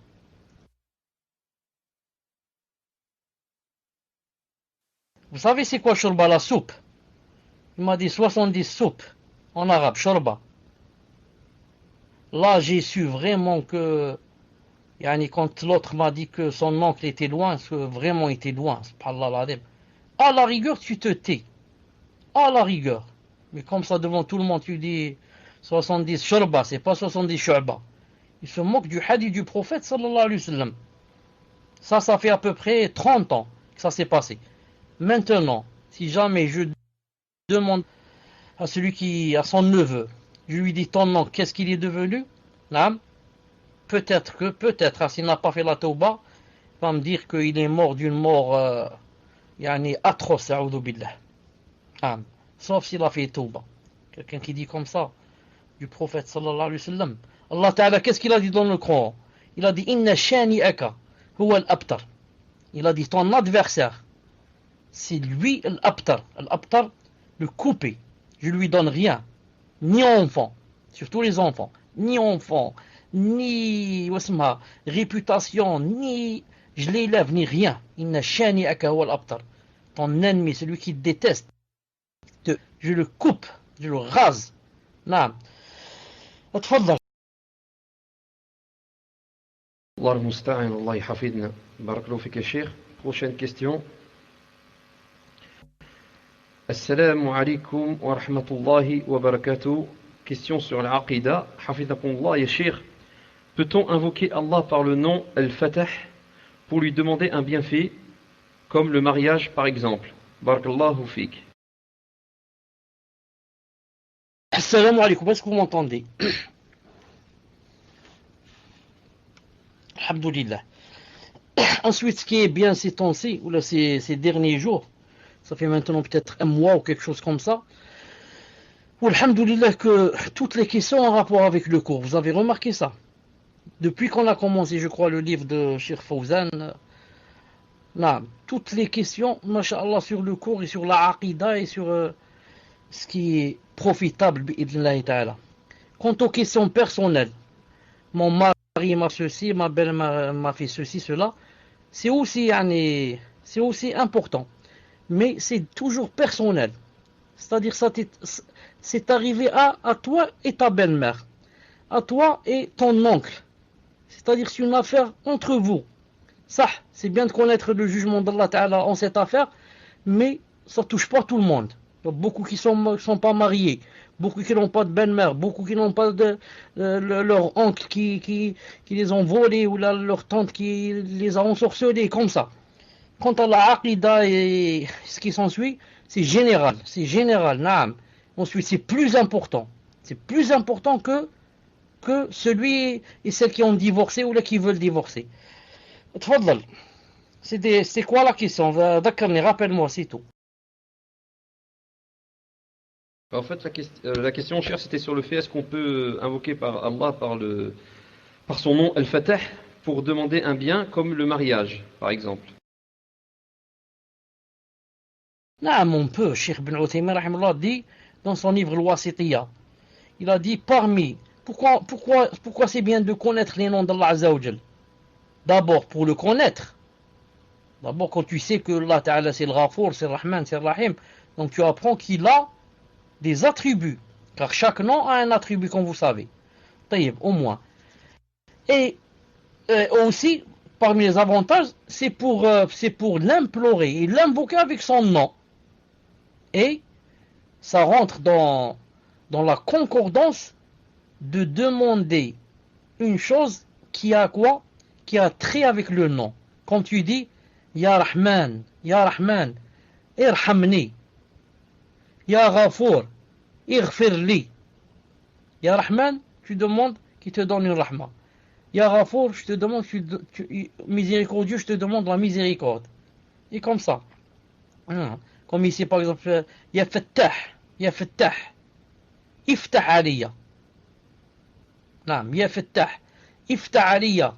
Vous savez c'est quoi shurba, la soupe? Il m'a dit 70 soupes, en arabe, shurba. Là, j'ai su vraiment que, quand l'autre m'a dit que son oncle était loin, que vraiment était loin, subhanallah. À la rigueur, tu te tais. À la rigueur. Mais comme ça, devant tout le monde, tu dis 70 shurba, c'est pas 70 shu'ba. Il se moque du hadith du prophète, sallallahu alayhi wa sallam. Ça fait à peu près 30 ans que ça s'est passé. Maintenant, si jamais je demande à à son neveu, je lui dis ton nom, qu'est-ce qu'il est devenu? Là, peut-être, s'il n'a pas fait la tauba, il va me dire qu'il est mort d'une mort atroce, a'udhu billah. Sauf s'il a fait tauba. Quelqu'un qui dit comme ça, du prophète sallallahu alayhi wa sallam. Allah Ta'ala, qu'est-ce qu'il a dit dans le Coran? Il a dit Inna shani'aka huwa al-abtar. Il a dit ton adversaire, c'est lui l'abtar. L'abtar, le coupé. Je lui donne rien, ni enfant, surtout les enfants, ni enfant, ni réputation, ni je l'élève, ni rien. Inna shani'aka huwa al-abtar. Ton ennemi, celui qui te déteste, je le coupe, je le rase. نعم. اتفضل. Allah al-Musta'an, Allah yahfidna. Barakallahu fik Cheikh. Prochaine question. Assalamu alaikum wa rahmatullahi wa barakatuh. Question sur l'aqida. Hafidhakumullah ya Cheikh. Peut-on invoquer Allah par le nom Al-Fatah pour lui demander un bienfait, comme le mariage par exemple? Barakallahu fik. Assalamu alaikum, est-ce que vous m'entendez? Alhamdulillah. Ensuite, ce qui est bien ces temps-ci, ou là ces derniers jours, ça fait maintenant peut-être un mois ou quelque chose comme ça, ou alhamdulillah que toutes les questions en rapport avec le cours, vous avez remarqué ça? Depuis qu'on a commencé, je crois, le livre de Cheikh Fawzan, là, toutes les questions, masha'Allah, sur le cours et sur la aqida et sur ce qui est profitable, bi'idnillahi ta'ala. Quant aux questions personnelles, mon mari m'a ceci, ma belle m'a fait ceci, cela, c'est aussi important. Mais c'est toujours personnel. C'est-à-dire ça, c'est arrivé à toi et ta belle-mère, à toi et ton oncle. C'est-à-dire c'est une affaire entre vous. Ça, c'est bien de connaître le jugement d'Allah Ta'ala en cette affaire, mais ça touche pas tout le monde. Il y a beaucoup qui sont pas mariés, beaucoup qui n'ont pas de belle-mère, beaucoup qui n'ont pas de leur oncle qui les ont volés, ou leur tante qui les a ensorcelés, comme ça. Quant à la aqida et ce qui s'ensuit, c'est général, naam. Ensuite, c'est plus important. C'est plus important que celui et celle qui ont divorcé ou là qui veulent divorcer. Tfadlal. C'est quoi la question? Rappelle-moi, c'est tout. En fait, la question chère, c'était sur le fait est-ce qu'on peut invoquer par Allah, par son nom Al-Fatah, pour demander un bien comme le mariage, par exemple. Non, on peut. Cheikh Ibn Uthaymin rahimahullah dit dans son livre Al-Wasitiyya, il a dit pourquoi c'est bien de connaître les noms d'Allah Azza wa Jal? D'abord pour le connaître. D'abord quand tu sais que Allah Ta'ala c'est le Ghafour, c'est le Rahman, c'est le Rahim, donc tu apprends qu'il a des attributs, car chaque nom a un attribut, comme vous savez. Taïb, au moins. Et aussi, parmi les avantages, c'est pour l'implorer et l'invoquer avec son nom. Et ça rentre dans la concordance de demander une chose qui a quoi? Qui a trait avec le nom. Quand tu dis Ya Rahman, Irhamni. Ya Ghafour, Ighfir li. Ya Rahman, tu demandes qu'il te donne une rahma. Ya Ghafour, je te demande, miséricordieux, je te demande la miséricorde. Et comme ça. Comme ici par exemple, Ya Fattah, Iftah Aliya. نعم يا فتاح افتح عليا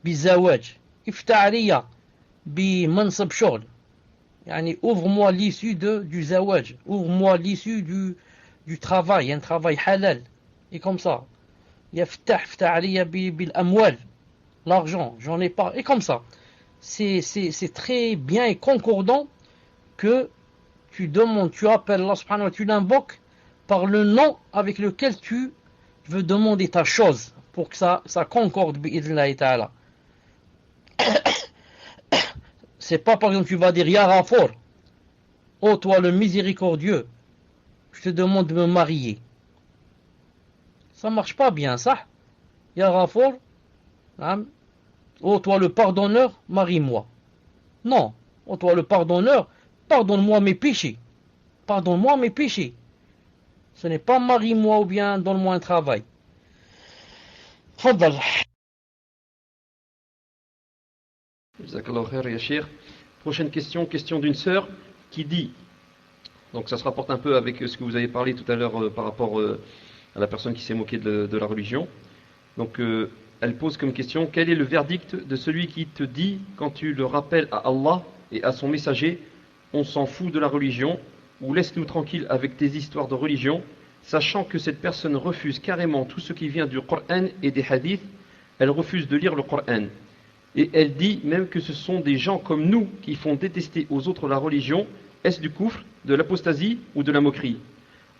بالزواج افتح عليا بمنصب شغل يعني ouvre-moi l'issue du zawaj, ouvre-moi l'issue du travail, un travail halal, et comme ça يا فتاح افتح عليا بالأموال, l'argent, j'en ai pas, et comme ça c'est très bien et concordant que tu demandes, tu appelles Allah subhanahu wa ta'ala, tu l'invoques par le nom avec lequel tu veux demander ta chose, pour que ça concorde bi'idhnillahi ta'ala. C'est pas par exemple tu vas dire Ya Ghafour, oh toi le miséricordieux, je te demande de me marier. Ça marche pas bien, ça. Ya Ghafour, oh toi le pardonneur, marie-moi. Non, oh toi le pardonneur, pardonne-moi mes péchés. Pardonne-moi mes péchés. Ce n'est pas marie-moi ou bien donne-moi un travail. Tfaddal. Jazakallah khair, ya Cheikh. Prochaine question, question d'une sœur qui dit, donc ça se rapporte un peu avec ce que vous avez parlé tout à l'heure par rapport à la personne qui s'est moquée de la religion. Donc elle pose comme question, quel est le verdict de celui qui te dit, quand tu le rappelles à Allah et à son messager, on s'en fout de la religion, ou laisse-nous tranquille avec tes histoires de religion, sachant que cette personne refuse carrément tout ce qui vient du Coran et des hadiths, elle refuse de lire le Coran. Et elle dit même que ce sont des gens comme nous qui font détester aux autres la religion, est-ce du kufr, de l'apostasie ou de la moquerie?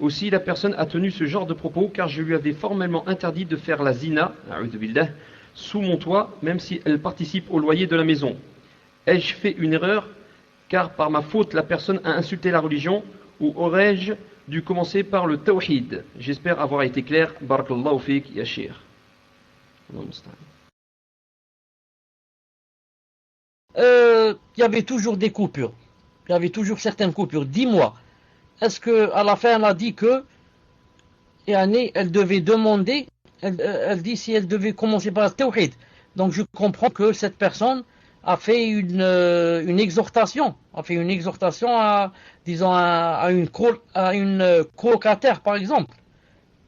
Aussi la personne a tenu ce genre de propos car je lui avais formellement interdit de faire la zina, sous mon toit, même si elle participe au loyer de la maison. Ai-je fait une erreur car par ma faute la personne a insulté la religion, ou aurais-je dû commencer par le tawhid? J'espère avoir été clair. Barakallahu fik ya Cheikh. Il y avait toujours des coupures. Il y avait toujours certaines coupures. Dis-moi, est-ce qu'à la fin elle a dit que elle devait demander, elle dit si elle devait commencer par le tawhid. Donc je comprends que cette personne a fait une exhortation, à, disons, à une colocataire par exemple.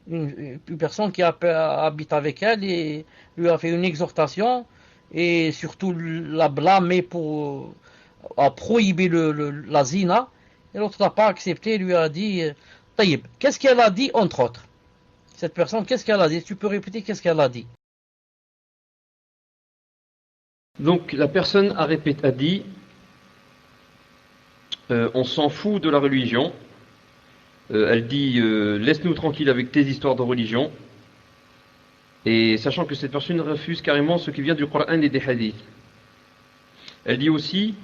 Une personne qui habite avec elle et lui a fait une exhortation et surtout la blâmer à prohiber la zina, et l'autre n'a pas accepté, lui a dit Taïb. Qu'est-ce qu'elle a dit entre autres? Cette personne, qu'est-ce qu'elle a dit? Tu peux répéter qu'est-ce qu'elle a dit? Donc la personne a dit on s'en fout de la religion. Elle dit laisse-nous tranquille avec tes histoires de religion. Et sachant que cette personne refuse carrément ce qui vient du Coran et des hadiths. Elle dit aussi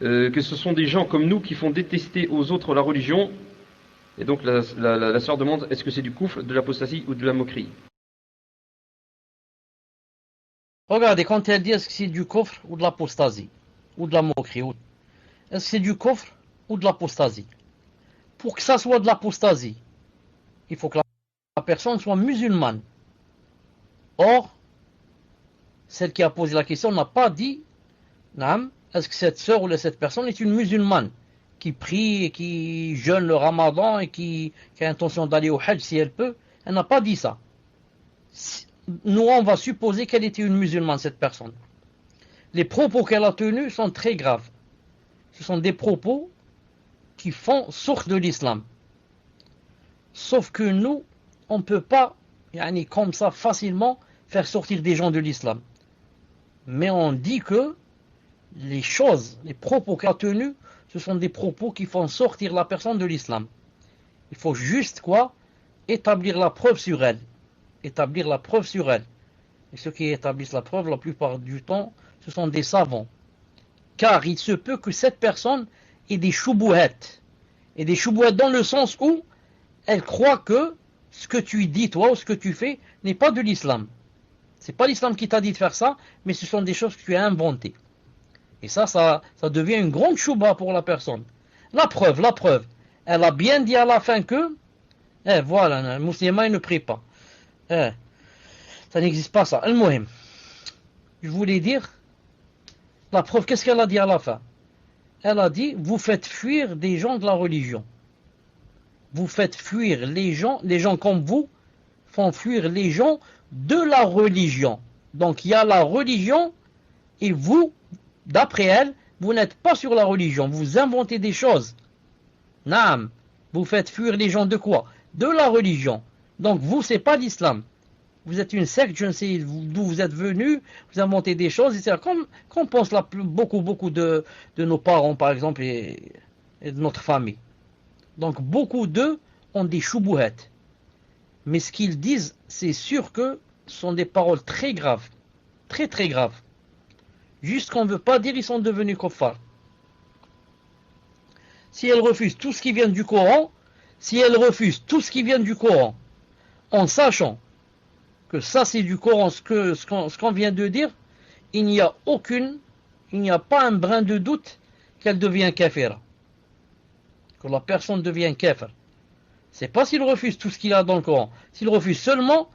que ce sont des gens comme nous qui font détester aux autres la religion. Et donc la sœur demande est-ce que c'est du kufr, de l'apostasie ou de la moquerie? Regardez, quand elle dit est-ce que c'est du kufr ou de l'apostasie, ou de la moquerie, est-ce que c'est du kufr ou de l'apostasie? Pour que ça soit de l'apostasie, il faut que la personne soit musulmane. Or, celle qui a posé la question n'a pas dit est-ce que cette sœur ou cette personne est une musulmane qui prie et qui jeûne le ramadan et qui a intention d'aller au hajj si elle peut. Elle n'a pas dit ça. Nous, on va supposer qu'elle était une musulmane, cette personne. Les propos qu'elle a tenus sont très graves. Ce sont des propos qui font sorte de l'islam. Sauf que nous, on ne peut pas, comme ça, facilement, faire sortir des gens de l'islam. Mais on dit que les propos qu'elle a tenus, ce sont des propos qui font sortir la personne de l'islam. Il faut juste établir la preuve sur elle. Et ceux qui établissent la preuve, la plupart du temps, ce sont des savants. Car il se peut que cette personne ait des choubouettes. Et des choubouettes dans le sens où elle croit que ce que tu dis, toi, ou ce que tu fais, n'est pas de l'islam. C'est pas l'islam qui t'a dit de faire ça, mais ce sont des choses que tu as inventées. Et ça devient une grande chouba pour la personne. La preuve. Elle a bien dit à la fin que, voilà, un musulman ne prie pas. Ça n'existe pas ça. Al-Muhim. Je voulais dire, la preuve, qu'est-ce qu'elle a dit à la fin? Elle a dit, vous faites fuir des gens de la religion. Vous faites fuir les gens comme vous font fuir les gens de la religion. Donc il y a la religion et vous, d'après elle, vous n'êtes pas sur la religion, vous inventez des choses. Naam, vous faites fuir les gens de quoi? De la religion. Donc vous, c'est pas l'islam. Vous êtes une secte, je ne sais d'où vous êtes venu, vous inventez des choses, etc. Comme pense beaucoup de nos parents, par exemple, et de notre famille. Donc beaucoup d'eux ont des choubouettes. Mais ce qu'ils disent, c'est sûr que ce sont des paroles très graves. Très très graves. Juste qu'on ne veut pas dire ils sont devenus kuffar. Si elle refuse tout ce qui vient du Coran, si elle refuse tout ce qui vient du Coran, en sachant que ça c'est du Coran, ce qu'on vient de dire, il n'y a pas un brin de doute qu'elle devient kafira, que la personne devient kafir. C'est pas s'il refuse tout ce qu'il a dans le Coran, s'il refuse seulement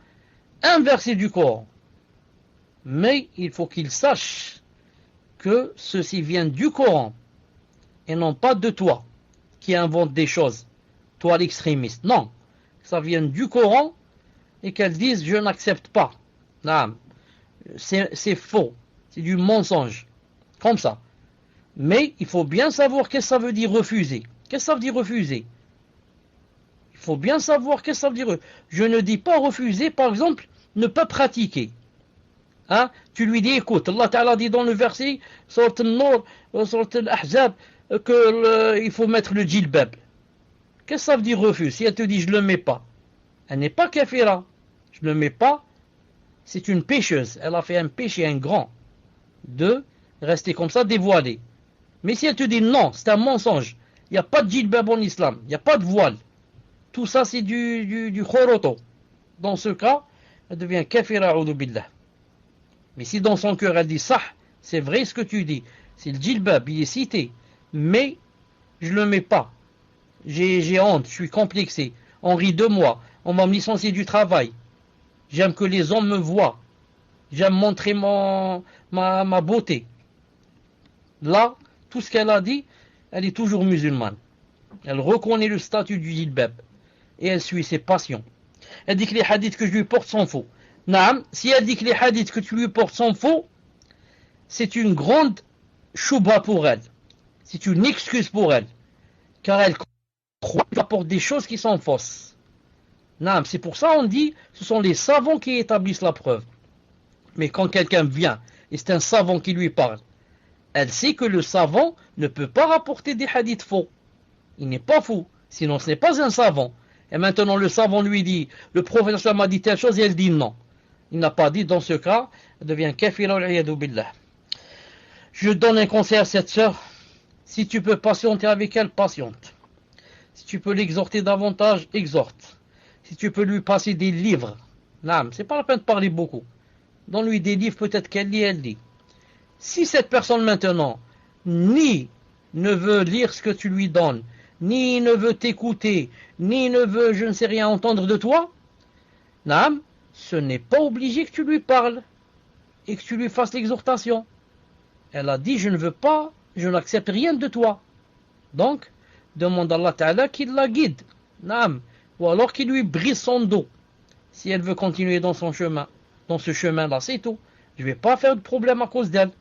un verset du Coran. Mais il faut qu'il sache que ceci vient du Coran et non pas de toi qui invente des choses, toi l'extrémiste. Non, ça vient du Coran et qu'elle dise je n'accepte pas. Non, c'est faux, c'est du mensonge, comme ça. Mais il faut bien savoir qu'est-ce que ça veut dire refuser. Qu'est-ce que ça veut dire refuser? Il faut bien savoir qu'est-ce que ça veut dire. Je ne dis pas refuser, par exemple, ne pas pratiquer. Hein? Tu lui dis, écoute, Allah Ta'ala dit dans le verset, Surat Al-Nur, Surat Al-Ahzab, qu'il faut mettre le djilbab. Qu'est-ce que ça veut dire refus? Si elle te dit, je ne le mets pas, elle n'est pas kafira. Je ne le mets pas, c'est une pécheuse. Elle a fait un péché, un grand, de rester comme ça, dévoilée. Mais si elle te dit, non, c'est un mensonge, il n'y a pas de djilbab en islam, il n'y a pas de voile, tout ça c'est du khoroto. Dans ce cas, elle devient kafira, a'udhu billah. Mais si dans son cœur elle dit ça, c'est vrai ce que tu dis, c'est le djilbab, il est cité, mais je ne le mets pas. J'ai honte, je suis complexé, on rit de moi, on va me licencier du travail. J'aime que les hommes me voient, j'aime montrer ma beauté. Là, tout ce qu'elle a dit, elle est toujours musulmane. Elle reconnaît le statut du djilbab et elle suit ses passions. Elle dit que les hadiths que je lui porte sont faux. Naam, si elle dit que les hadiths que tu lui portes sont faux, c'est une grande chouba pour elle. C'est une excuse pour elle. Car elle croit qu'elle apporte des choses qui sont fausses. Naam, c'est pour ça on dit ce sont les savants qui établissent la preuve. Mais quand quelqu'un vient et c'est un savant qui lui parle, elle sait que le savant ne peut pas rapporter des hadiths faux. Il n'est pas fou, sinon ce n'est pas un savant. Et maintenant le savant lui dit, le prophète m'a dit telle chose et elle dit non. Il n'a pas dit, dans ce cas, elle devient kafira wal-'iyadhu billah. Je donne un conseil à cette sœur. Si tu peux patienter avec elle, patiente. Si tu peux l'exhorter davantage, exhorte. Si tu peux lui passer des livres, c'est pas la peine de parler beaucoup. Donne-lui des livres, peut-être qu'elle lit, elle lit. Si cette personne maintenant, ni ne veut lire ce que tu lui donnes, ni ne veut t'écouter, ni ne veut, je ne sais rien, entendre de toi, ce n'est pas obligé que tu lui parles et que tu lui fasses l'exhortation. Elle a dit, je ne veux pas, je n'accepte rien de toi. Donc, demande à Allah Ta'ala qu'il la guide. Ou alors qu'il lui brise son dos. Si elle veut continuer dans son chemin, dans ce chemin-là, c'est tout. Je ne vais pas faire de problème à cause d'elle.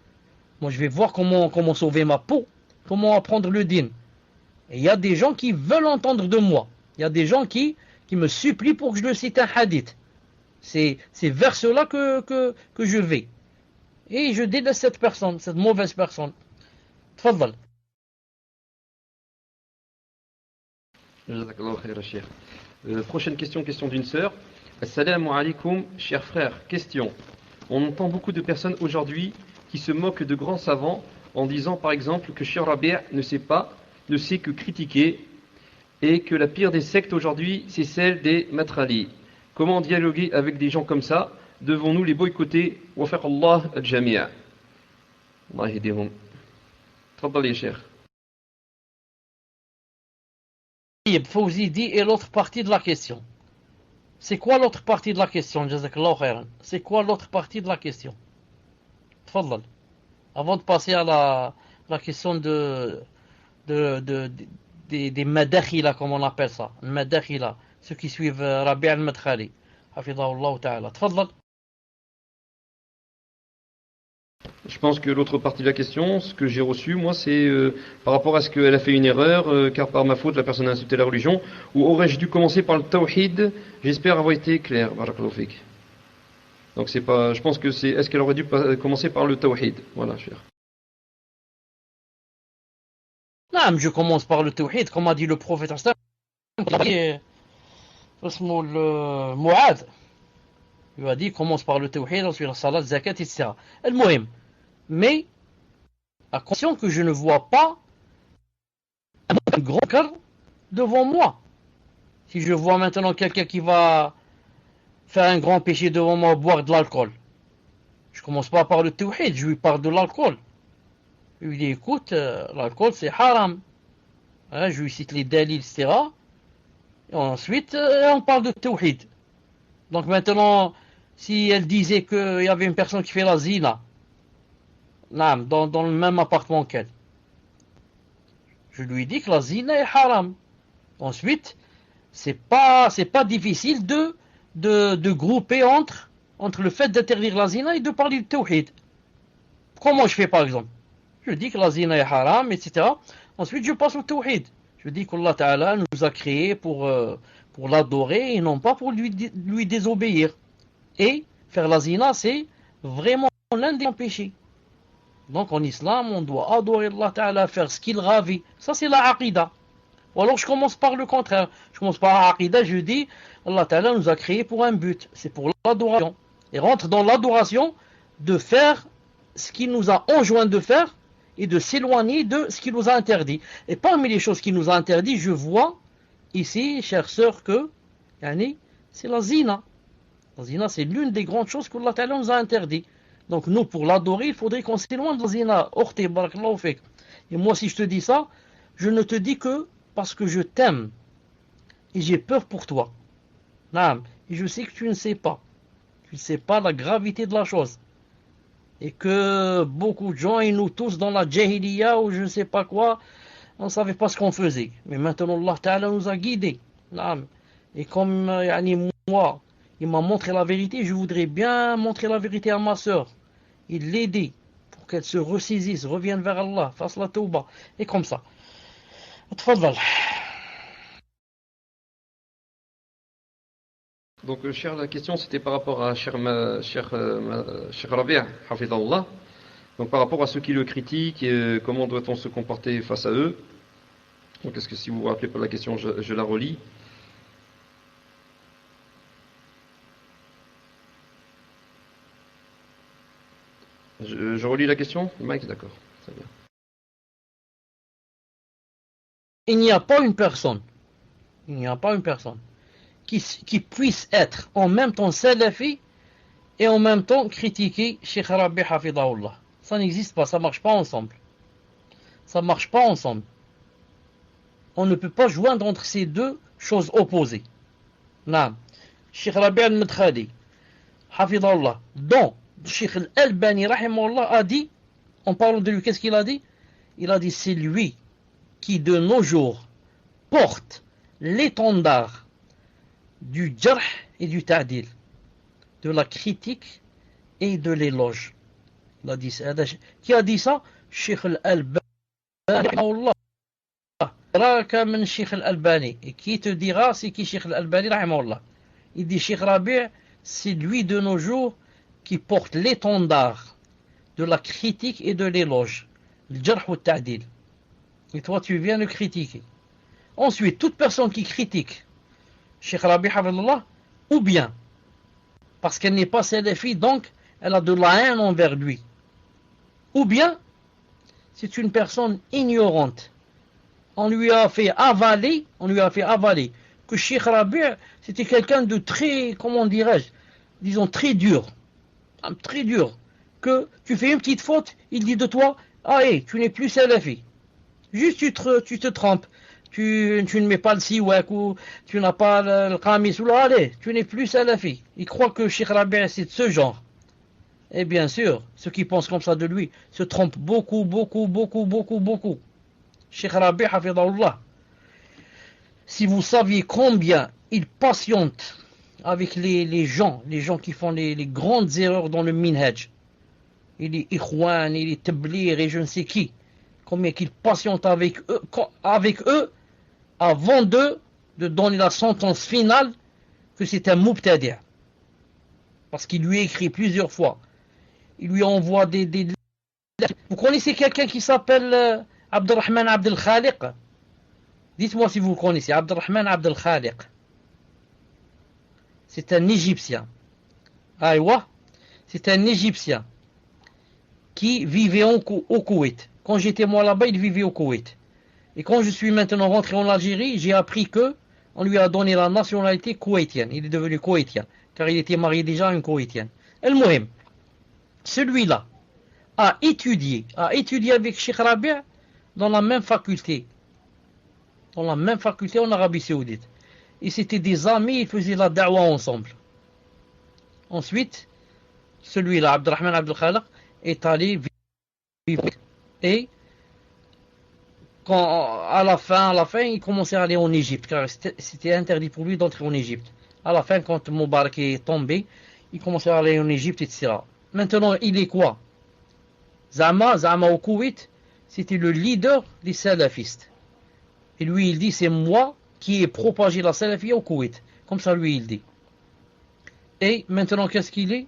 Moi, je vais voir comment sauver ma peau, comment apprendre le din. Et il y a des gens qui veulent entendre de moi. Il y a des gens qui me supplient pour que je le cite un hadith. C'est vers cela que je vais. Et je délaisse cette personne, cette mauvaise personne. Tfaddal. Prochaine question d'une sœur. Assalamu alaikum, cher frère. Question. On entend beaucoup de personnes aujourd'hui qui se moquent de grands savants en disant par exemple que Cheikh Rabi' ne sait que critiquer et que la pire des sectes aujourd'hui c'est celle des matralis. Comment dialoguer avec des gens comme ça? Devons-nous les boycotter? Wafaq Allah al-Jami'a. Allah yhdihum. Tfaddal ya Cheikh. Fawzi dit, et l'autre partie de la question. C'est quoi l'autre partie de la question? Jazakallahu khairan. C'est quoi l'autre partie de la question? Tfaddal. Avant de passer à la question des madakhila, comme on appelle ça. Madakhila. Ceux qui suivent Rabi' al-Madkhali. Hafidahullah ta'ala. Tfaddal. Je pense que l'autre partie de la question, ce que j'ai reçu, moi, c'est par rapport à ce qu'elle a fait une erreur, car par ma faute, la personne a insulté la religion, ou aurais-je dû commencer par le tawhid? J'espère avoir été clair. Barakallahu fik. Donc c'est pas, je pense que c'est, est-ce qu'elle aurait dû commencer par le tawhid? Voilà, cher. Non, je commence par le tawhid, comme a dit le prophète Mu'ad. Il a dit commence par le tawhid, ensuite la salat, zakat, etc. El-Muhim. Mais, à condition que je ne vois pas un grand cœur devant moi. Si je vois maintenant quelqu'un qui va faire un grand péché devant moi, boire de l'alcool, je commence pas par le tawhid, je lui parle de l'alcool. Je lui dis, écoute, l'alcool c'est haram. Hein, je lui cite les dalils, etc. Et ensuite, on parle de tawhid. Donc maintenant, si elle disait qu'il y avait une personne qui fait la zina, dans le même appartement qu'elle, je lui dis que la zina est haram. Ensuite, c'est pas difficile de grouper entre le fait d'interdire la zina et de parler du tawhid. Comment je fais par exemple? Je dis que la zina est haram, etc. Ensuite, je passe au tawhid. Je dis qu'Allah Ta'ala nous a créés pour l'adorer et non pas pour lui désobéir. Et faire la zina, c'est vraiment l'un des péchés. Donc en islam, on doit adorer Allah Ta'ala, faire ce qu'il ravit. Ça, c'est la aqida. Ou alors je commence par le contraire. Je commence par la aqida, je dis Allah Ta'ala nous a créés pour un but. C'est pour l'adoration. Et rentre dans l'adoration de faire ce qu'il nous a enjoint de faire et de s'éloigner de ce qu'il nous a interdit. Et parmi les choses qu'il nous a interdit, je vois ici, chères sœurs, que c'est la zina. La zina, c'est l'une des grandes choses qu'Allah Ta'ala nous a interdit. Donc nous, pour l'adorer, il faudrait qu'on s'éloigne de la zina. Orte, barakallahu fik. Et moi, si je te dis ça, je ne te dis que parce que je t'aime. Et j'ai peur pour toi. Et je sais que tu ne sais pas. Tu ne sais pas la gravité de la chose. Et que beaucoup de gens, ils nous tous dans la jahiliya ou je ne sais pas quoi, on ne savait pas ce qu'on faisait. Mais maintenant, Allah Ta'ala nous a guidés. Et comme moi, il m'a montré la vérité, je voudrais bien montrer la vérité à ma sœur. Et l'aider pour qu'elle se ressaisisse, revienne vers Allah, fasse la tauba. Et comme ça. Tfadal. Donc, cher, la question c'était par rapport à cher Rabi', hafidallah. Donc, par rapport à ceux qui le critiquent, et comment doit-on se comporter face à eux? Donc, est-ce que si vous vous rappelez pas la question, je la relis. Je relis la question, Mike, d'accord, très bien. Il n'y a pas une personne qui puisse être en même temps salafi et en même temps critiquer Cheikh Rabi' hafidahullah. Ça n'existe pas, ça marche pas ensemble. Ça marche pas ensemble. On ne peut pas joindre entre ces deux choses opposées. Cheikh Rabi' al-Madkhali hafidahullah, dont Cheikh al-Albani rahimahullah a dit, en parlant de lui, qu'est-ce qu'il a dit? Il a dit, c'est lui qui de nos jours porte l'étendard du jarh et du ta'dil, de la critique et de l'éloge. Il a dit ça. Qui a dit ça? Cheikh al-Albani. Cheikh al-Albani. Et qui te dira c'est qui Cheikh al-Albani? Il dit Cheikh Rabi', c'est lui de nos jours qui porte l'étendard de la critique et de l'éloge, le jarh ou ta'dil. Et toi tu viens le critiquer. Ensuite, toute personne qui critique Cheikh Rabi' hafidahullah, ou bien parce qu'elle n'est pas salafi, donc elle a de la haine envers lui, ou bien c'est une personne ignorante. On lui a fait avaler que Cheikh Rabi' c'était quelqu'un de très, comment dirais-je, disons très dur, que tu fais une petite faute, il dit de toi, tu n'es plus salafi. Juste tu te trompes. Tu ne mets pas le siwak ou tu n'as pas le qamis ou allez, tu n'es plus salafi. Il croit que Cheikh Rabi' c'est de ce genre. Et bien sûr, ceux qui pensent comme ça de lui se trompent beaucoup. Cheikh Rabi' hafidahullah, si vous saviez combien il patiente avec les gens qui font les grandes erreurs dans le minhaj, et les ikhwan, et les tablir et je ne sais qui, combien qu'il patiente avec eux avant de donner la sentence finale que c'est un mubtadi'. Parce qu'il lui écrit plusieurs fois. Il lui envoie des... Vous connaissez quelqu'un qui s'appelle Abdurrahman Abdel Khaliq? Dites-moi si vous connaissez Abdurrahman Abdel Khaliq. C'est un Égyptien. C'est un Égyptien qui vivait au Koweït. Quand j'étais moi là-bas, il vivait au Koweït. Et quand je suis maintenant rentré en Algérie, j'ai appris que on lui a donné la nationalité koweïtienne. Il est devenu koweïtien, car il était marié déjà à une koweïtienne. El-Mohim, celui-là a étudié avec Cheikh Rabi' dans la même faculté en Arabie Saoudite. Et c'était des amis, ils faisaient la da'wa ensemble. Ensuite, celui-là, Abdurrahman Abdul Khaliq, est allé vivre. Et à la fin, il commençait à aller en Égypte, car c'était interdit pour lui d'entrer en Égypte. À la fin, quand Moubarak est tombé, il commençait à aller en Égypte, etc. Maintenant, il est quoi? Zama au Koweït, c'était le leader des salafistes. Et lui, il dit, c'est moi qui ai propagé la salafia au Koweït. Comme ça, lui, il dit. Et maintenant, qu'est-ce qu'il est?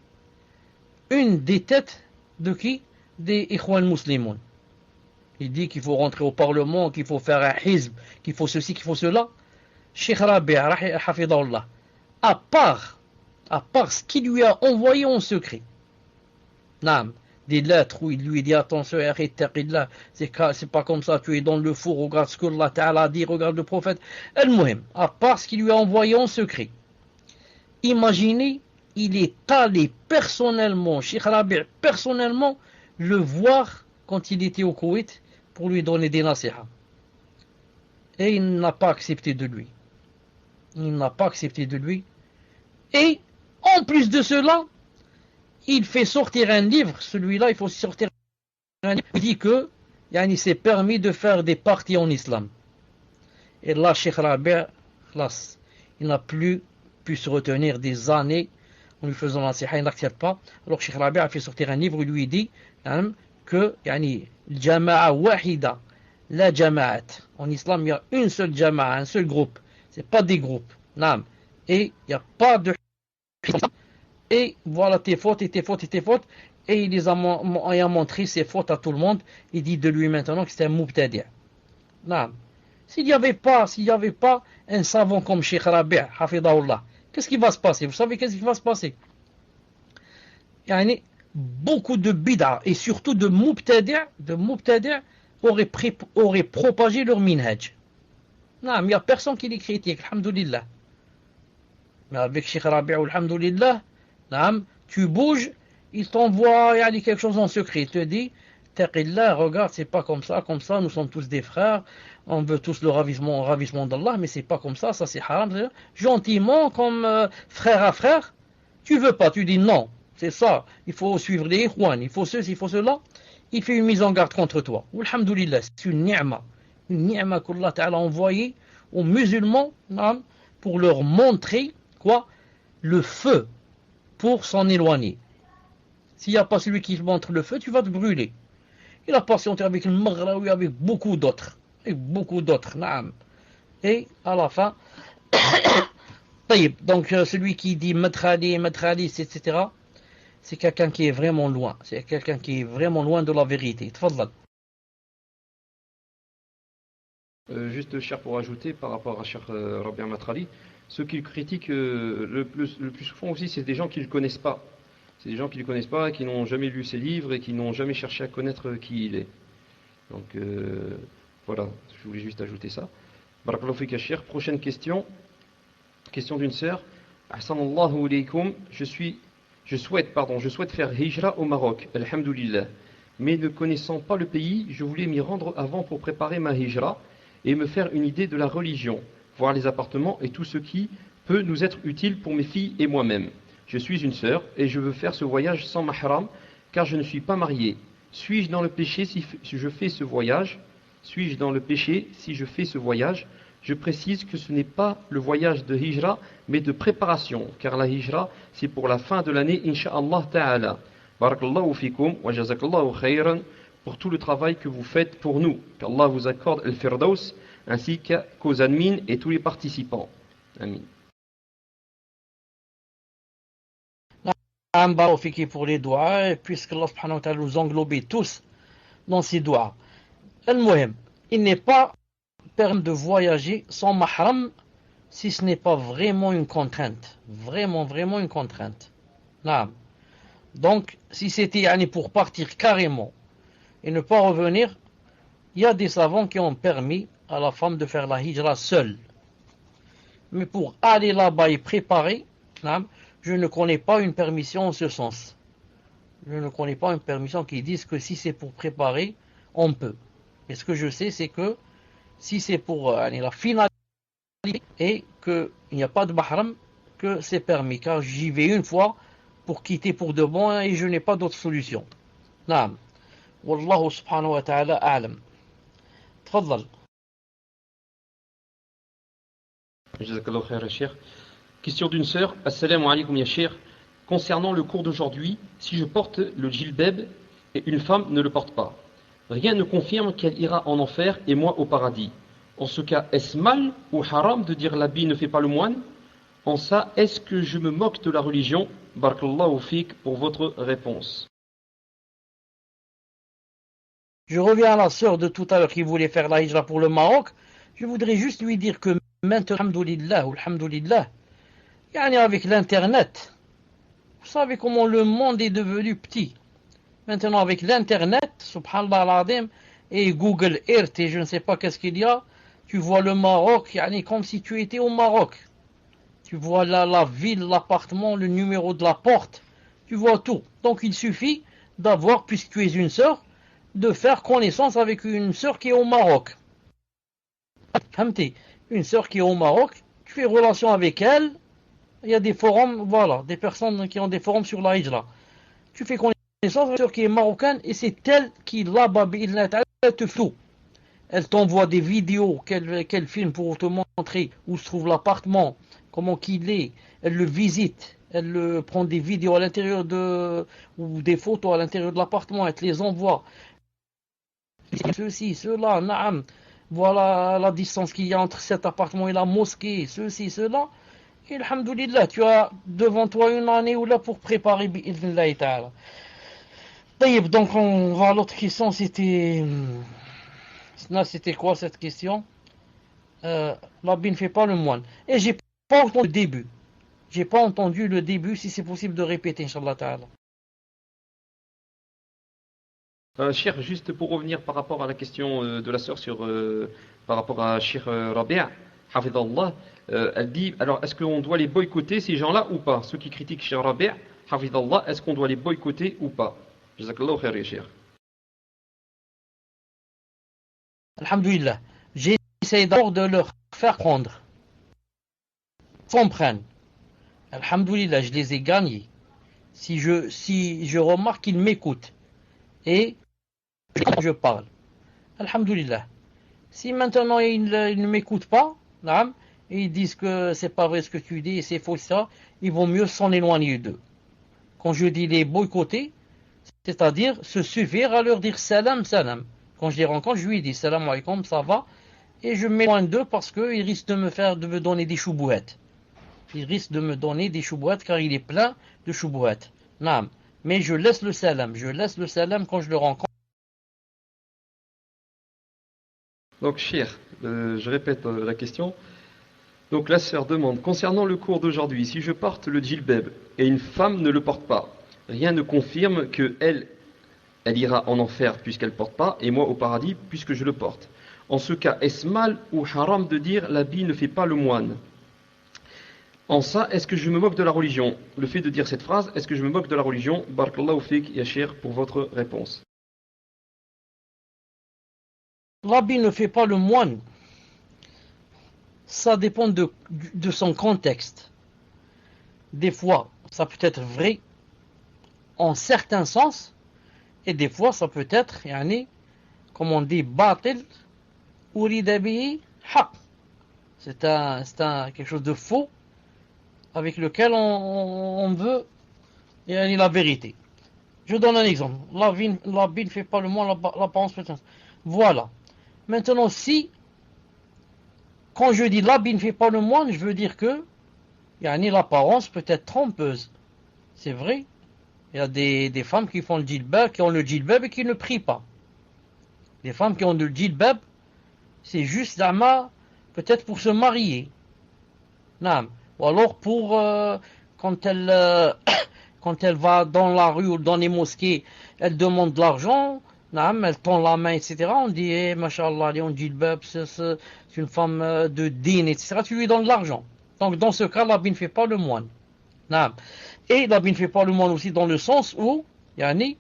Une des têtes de qui? Des Ikhwan Muslimoun. Il dit qu'il faut rentrer au Parlement, qu'il faut faire un hizb, qu'il faut ceci, qu'il faut cela. Cheikh Rabi', hafidahullah, à part ce qu'il lui a envoyé en secret, des lettres où il lui dit attention, c'est pas comme ça, tu es dans le four, regarde ce que Allah Ta'ala a dit, regarde le prophète. Al-Muhim, à part ce qu'il lui a envoyé en secret. Imaginez, il est allé personnellement, Cheikh Rabi' personnellement, le voir quand il était au Koweït pour lui donner des nasiha. Et il n'a pas accepté de lui. Et en plus de cela, il fait sortir un livre, celui-là, il faut sortir un livre, il dit que il s'est permis de faire des parties en islam. Et là, Cheikh Rabi', il n'a plus pu se retenir des années en lui faisant nasiha, il n'accepte pas. Alors Cheikh Rabi' a fait sortir un livre où il lui dit que Jama'a wahida, la jama'at. En islam, il y a une seule jama'a, un seul groupe. C'est pas des groupes. Et il n'y a pas de... Et voilà tes fautes. Et il a montré ses fautes à tout le monde. Il dit de lui maintenant que c'est un mubtadi'. S'il n'y avait pas un savant comme Cheikh Rabi', hafidahullah, qu'est-ce qui va se passer? Vous savez qu'est-ce qui va se passer? Beaucoup de bid'a et surtout de mubtadi' auraient propagé leur minhaj. Il n'y a personne qui les critique, alhamdoulilah. Mais avec Cheikh Rabi', alhamdoulilah, tu bouges, il t'envoie quelque chose en secret. Il te dit, taqillah, regarde, c'est pas comme ça, nous sommes tous des frères, on veut tous le ravissement d'Allah, mais c'est pas comme ça c'est haram. Gentiment, comme frère à frère, tu veux pas, tu dis non, c'est ça, il faut suivre les ikhwan, il faut ceci, il faut cela, il fait une mise en garde contre toi. Alhamdoulilah, c'est une ni'ma qu'Allah Ta'ala a envoyée aux musulmans pour leur montrer quoi? Le feu pour s'en éloigner. S'il n'y a pas celui qui montre le feu, tu vas te brûler. Il a patienté avec le Maghraoui, avec beaucoup d'autres. Et à la fin, donc celui qui dit Matrali, etc., c'est quelqu'un qui est vraiment loin. C'est quelqu'un qui est vraiment loin de la vérité. Tfadlal. Juste cher pour ajouter par rapport à Cheikh Rabi' Matrali, ceux qui le critiquent le plus souvent aussi, c'est des gens qui ne le connaissent pas. C'est des gens qui ne le connaissent pas, qui n'ont jamais lu ses livres et qui n'ont jamais cherché à connaître qui il est. Donc voilà, je voulais juste ajouter ça. Barakallahu fika Cheikh. Prochaine question. Question d'une sœur. Ahsanallahu alaykoum. Je souhaite faire hijra au Maroc, alhamdoulilah. Mais ne connaissant pas le pays, je voulais m'y rendre avant pour préparer ma hijra et me faire une idée de la religion, voir les appartements et tout ce qui peut nous être utile pour mes filles et moi-même. Je suis une sœur et je veux faire ce voyage sans mahram car je ne suis pas mariée. Suis-je dans le péché si je fais ce voyage? Je précise que ce n'est pas le voyage de hijra, mais de préparation, car la hijra, c'est pour la fin de l'année, incha'Allah ta'ala. Barakallahu fikum wa jazakallahu khayran pour tout le travail que vous faites pour nous. Qu'Allah vous accorde al-firdaus, ainsi qu'aux admins et tous les participants. Amin. Pour les doigts, puisque Allah subhanahu wa ta'ala nous englobe tous dans ces doigts. Al-Muhim, il n'est pas permis de voyager sans mahram si ce n'est pas vraiment une contrainte. Vraiment une contrainte. Donc, si c'était pour partir carrément et ne pas revenir, il y a des savants qui ont permis à la femme de faire la hijra seule. Mais pour aller là-bas et préparer, je ne connais pas une permission en ce sens. Je ne connais pas une permission qui dise que si c'est pour préparer, on peut. Mais ce que je sais, c'est que si c'est pour la finalité et qu'il n'y a pas de mahram, que c'est permis. Car j'y vais une fois pour quitter pour de bon et je n'ai pas d'autre solution. Naam. Wallahu subhanahu wa ta'ala a'lam. Tfaddal. Jazakallahu khair, Cheikh. Question d'une sœur. Assalamu alaikum ya Cheikh. Concernant le cours d'aujourd'hui, si je porte le djilbab et une femme ne le porte pas, rien ne confirme qu'elle ira en enfer et moi au paradis. En ce cas, est-ce mal ou haram de dire l'habit ne fait pas le moine? En ça, est-ce que je me moque de la religion? Barakallahu fik pour votre réponse. Je reviens à la sœur de tout à l'heure qui voulait faire la hijra pour le Maroc. Je voudrais juste lui dire que maintenant, alhamdoulilah, avec l'internet, vous savez comment le monde est devenu petit. Maintenant avec l'internet, subhanallah al-azim, et Google Earth et je ne sais pas qu'est-ce qu'il y a, tu vois le Maroc, comme si tu étais au Maroc. Tu vois la ville, l'appartement, le numéro de la porte, tu vois tout. Donc il suffit d'avoir, puisque tu es une sœur, de faire connaissance avec une sœur qui est au Maroc. Une sœur qui est au Maroc, tu fais relation avec elle, il y a des forums, voilà, des personnes qui ont des forums sur la hijra. Tu fais connaissance avec une sœur qui est marocaine et c'est elle qui, là-bas, elle te fait tout. Elle t'envoie des vidéos qu'elle filme pour te montrer où se trouve l'appartement, comment qu'il est, elle le visite, elle prend des vidéos à l'intérieur ou des photos à l'intérieur de l'appartement, elle te les envoie. Ceci, cela, naam. Voilà la distance qu'il y a entre cet appartement et la mosquée, ceci, cela. Et alhamdoulilah, tu as devant toi une année ou là pour préparer bi'idhnillahi ta'ala. Donc on va à l'autre question, c'était quoi cette question? L'habit ne fait pas le moine. Et j'ai pas entendu le début. J'ai pas entendu le début, si c'est possible de répéter, Inch'Allah ta'ala. Cheikh, juste pour revenir par rapport à la question de la sœur par rapport à Cheikh Rabi', Hafidallah, elle dit, alors est-ce qu'on doit les boycotter ces gens-là ou pas? Ceux qui critiquent Cheikh Rabi', Hafidallah, est-ce qu'on doit les boycotter ou pas? Jazakallahu khair ya Cheikh. Alhamdulillah, j'essaie d'abord de leur faire prendre. Comprennent. Alhamdulillah, je les ai gagnés. Si je remarque qu'ils m'écoutent et je parle. Alhamdulillah. Si maintenant ils ne m'écoutent pas, et ils disent que c'est pas vrai ce que tu dis et c'est faux ça, ils vont mieux s'en éloigner d'eux. Quand je dis les boycotter, c'est-à-dire se suffire à leur dire salam, salam. Quand je les rencontre, je lui dis salam alaikum, ça va, et je m'éloigne d'eux parce qu'ils risquent de me donner des choubouettes. Ils risquent de me donner des choubouettes car il est plein de choubouettes. Naam. Mais je laisse le salam quand je le rencontre. Donc, Cheikh, je répète la question. Donc, la sœur demande, concernant le cours d'aujourd'hui, si je porte le djilbab et une femme ne le porte pas, rien ne confirme que elle ira en enfer puisqu'elle ne porte pas, et moi au paradis puisque je le porte. En ce cas, est-ce mal ou haram de dire l'habit ne fait pas le moine? En ça, est-ce que je me moque de la religion? Le fait de dire cette phrase, est-ce que je me moque de la religion? Barakallahu fik, ya Cheikh, pour votre réponse. L'habit ne fait pas le moine. Ça dépend de son contexte. Des fois, ça peut être vrai en certains sens, et des fois, ça peut être, comme on dit, batil, urida bihi haq. C'est quelque chose de faux avec lequel on veut la vérité. Je donne un exemple. L'habit ne fait pas le moine, l'apparence peut être. Voilà. Maintenant, quand je dis l'habit ne fait pas le moine, je veux dire que l'apparence peut être trompeuse. C'est vrai. Il y a des femmes qui font le djilbab, qui ont le djilbab et qui ne prient pas. Les femmes qui ont le djilbab, c'est juste peut-être pour se marier. Non. Ou alors quand elle va dans la rue ou dans les mosquées, elle demande de l'argent, elle tend la main, etc. On dit, mashallah, elle est en djilbab, c'est une femme de din, etc. Tu lui donnes de l'argent. Donc dans ce cas, l'habit ne fait pas le moine. Naam. Et l'habit ne fait pas le moine aussi dans le sens où, yani,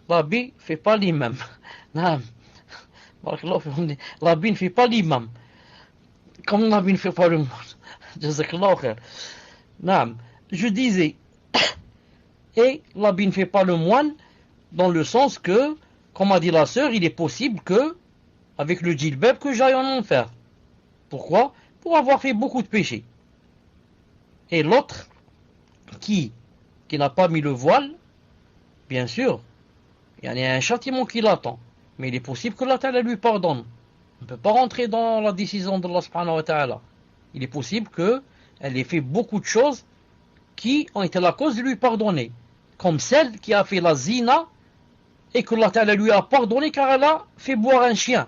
l'habit ne fait pas l'imam. Naam. L'habit ne fait pas l'imam. Comme l'habit ne fait pas le moine. Jazakallah khair. Naam. Je disais, et l'habit ne fait pas le moine dans le sens que, comme a dit la sœur, il est possible que, avec le djilbab, que j'aille en enfer. Pourquoi? Pour avoir fait beaucoup de péchés. Et l'autre, qui n'a pas mis le voile, bien sûr, il y a un châtiment qui l'attend. Mais il est possible que Allah Ta'ala lui pardonne. On ne peut pas rentrer dans la décision d'Allah Subhanahu wa Ta'ala. Il est possible qu'elle ait fait beaucoup de choses qui ont été la cause de lui pardonner. Comme celle qui a fait la zina et que Allah Ta'ala lui a pardonné car elle a fait boire un chien.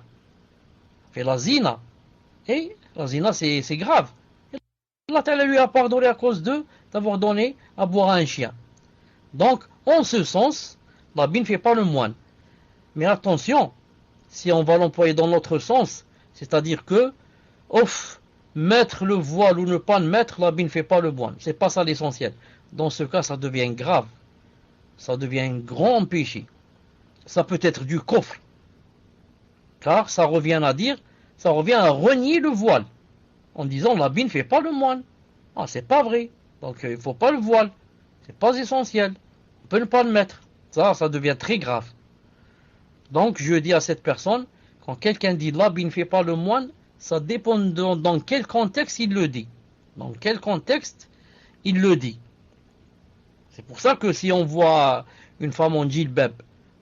Fait la zina. Et la zina c'est grave. Et Allah Ta'ala lui a pardonné à cause d'avoir donné à boire à un chien. Donc, en ce sens, l'habit ne fait pas le moine. Mais attention, si on va l'employer dans l'autre sens, c'est-à-dire que, mettre le voile ou ne pas le mettre, l'habit ne fait pas le moine. C'est pas ça l'essentiel. Dans ce cas, ça devient grave. Ça devient un grand péché. Ça peut être du kufr. Car ça revient à renier le voile. En disant, l'habit ne fait pas le moine. Ah, c'est pas vrai. Donc, il ne faut pas le voile. C'est pas essentiel. On peut ne pas le mettre. Ça devient très grave. Donc, je dis à cette personne, quand quelqu'un dit l'habit ne fait pas le moine, ça dépend dans quel contexte il le dit. Dans quel contexte il le dit. C'est pour ça que si on voit une femme en djilbab,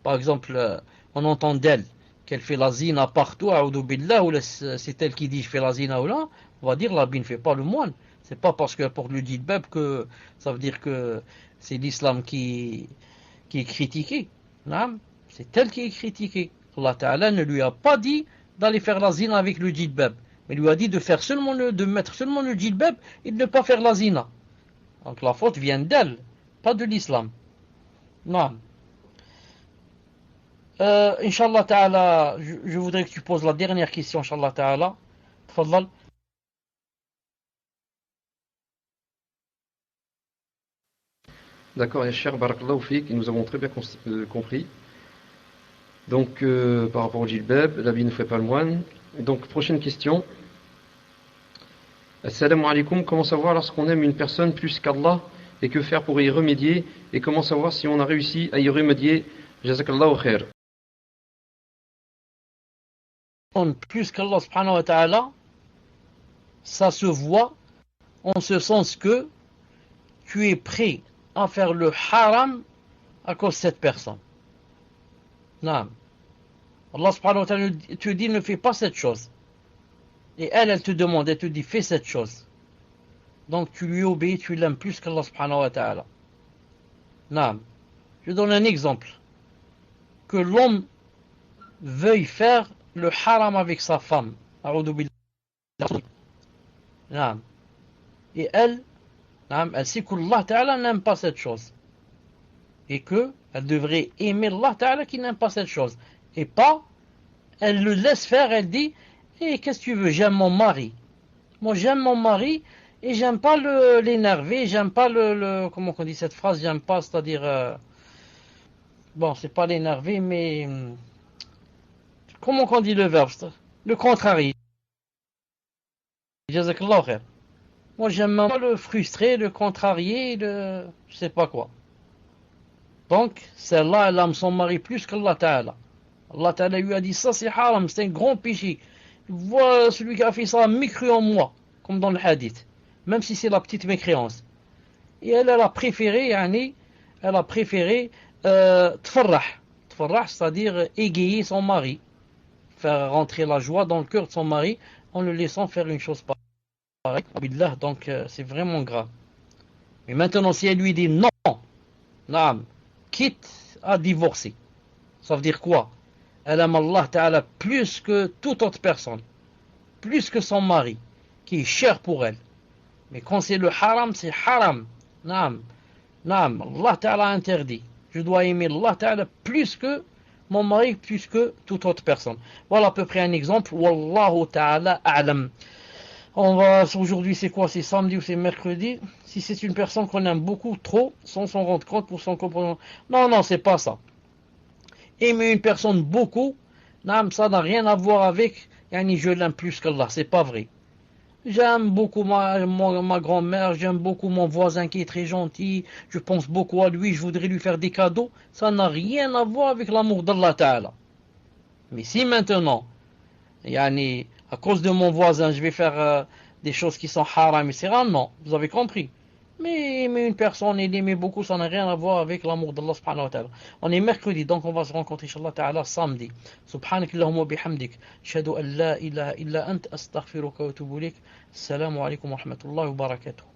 par exemple, on entend d'elle qu'elle fait la zina partout, billah, ou c'est elle qui dit je fais la zina ou là, on va dire l'habit ne fait pas le moine. C'est pas parce qu'elle porte le djilbab que ça veut dire que c'est l'islam qui est critiqué. Non? C'est elle qui est critiquée. Allah Ta'ala ne lui a pas dit d'aller faire la zina avec le djilbab, mais lui a dit de mettre seulement le djilbab et de ne pas faire la zina. Donc la faute vient d'elle, pas de l'islam. Non. Inch'Allah Ta'ala, je voudrais que tu poses la dernière question, Inch'Allah Ta'ala. Tfadlal. D'accord, Cheikh Barakallahu Fik, nous avons très bien compris. Donc, par rapport au djilbab, l'habit ne fait pas le moine. Donc, prochaine question. Assalamu alaikum, comment savoir lorsqu'on aime une personne plus qu'Allah et que faire pour y remédier et comment savoir si on a réussi à y remédier? Jazakallahu khair. Plus qu'Allah subhanahu wa ta'ala, ça se voit en ce sens que tu es prêt à faire le haram à cause de cette personne. Non. Allah subhanahu wa ta'ala te dit ne fais pas cette chose. Et elle te demande, elle te dit fais cette chose. Donc tu lui obéis, tu l'aimes plus qu'Allah subhanahu wa ta'ala. Non. Je donne un exemple. Que l'homme veuille faire le haram avec sa femme. Non. Et elle sait qu'Allah Ta'ala n'aime pas cette chose. Et qu'elle devrait aimer Allah Ta'ala qui n'aime pas cette chose. Et pas, elle le laisse faire, elle dit, qu'est-ce que tu veux, j'aime mon mari. Moi j'aime mon mari et j'aime pas l'énerver, j'aime pas comment on dit cette phrase, j'aime pas, c'est-à-dire, bon c'est pas l'énerver, mais, comment on dit le verbe, le contrarier. Jazakallah khair. Moi, j'aime pas le frustrer, le contrarier, je sais pas quoi. Donc, celle-là, elle aime son mari plus qu'Allah Ta'ala. Allah Ta'ala lui a dit, ça c'est haram, c'est un grand péché. Vois celui qui a fait ça, mécru en moi, comme dans le hadith. Même si c'est la petite mécréance. Et elle a préféré, tfarrah. Tfarrah, c'est-à-dire égayer son mari. Faire rentrer la joie dans le cœur de son mari en le laissant faire une chose pareille. Donc c'est vraiment grave. Mais maintenant si elle lui dit non, quitte à divorcer, ça veut dire quoi? Elle aime Allah Ta'ala plus que toute autre personne, plus que son mari, qui est cher pour elle. Mais quand c'est le haram, c'est haram. Allah Ta'ala interdit. Je dois aimer Allah Ta'ala plus que mon mari plus que toute autre personne. Voilà à peu près un exemple. Wallahu ta'ala a'lam. Aujourd'hui, c'est quoi? C'est samedi ou c'est mercredi? Si c'est une personne qu'on aime beaucoup, trop, sans s'en rendre compte pour son comportement. Non, non, c'est pas ça. Aimer une personne beaucoup, non, ça n'a rien à voir avec, yani je l'aime plus qu'Allah, c'est pas vrai. J'aime beaucoup ma grand-mère, j'aime beaucoup mon voisin qui est très gentil, je pense beaucoup à lui, je voudrais lui faire des cadeaux. Ça n'a rien à voir avec l'amour d'Allah Ta'ala. Mais si maintenant, yani, à cause de mon voisin, je vais faire des choses qui sont haram, etc., non, vous avez compris. Mais aimer une personne et l'aimer beaucoup, ça n'a rien à voir avec l'amour d'Allah subhanahu wa ta'ala. On est mercredi, donc on va se rencontrer, inshallah ta'ala, samedi. Subhanak Allahumma bihamdik. Ashhadu an la ilaha illa ant astaghfiruka wa atubu ilayk. Assalamu alaikum wa rahmatullahi wa barakatuh.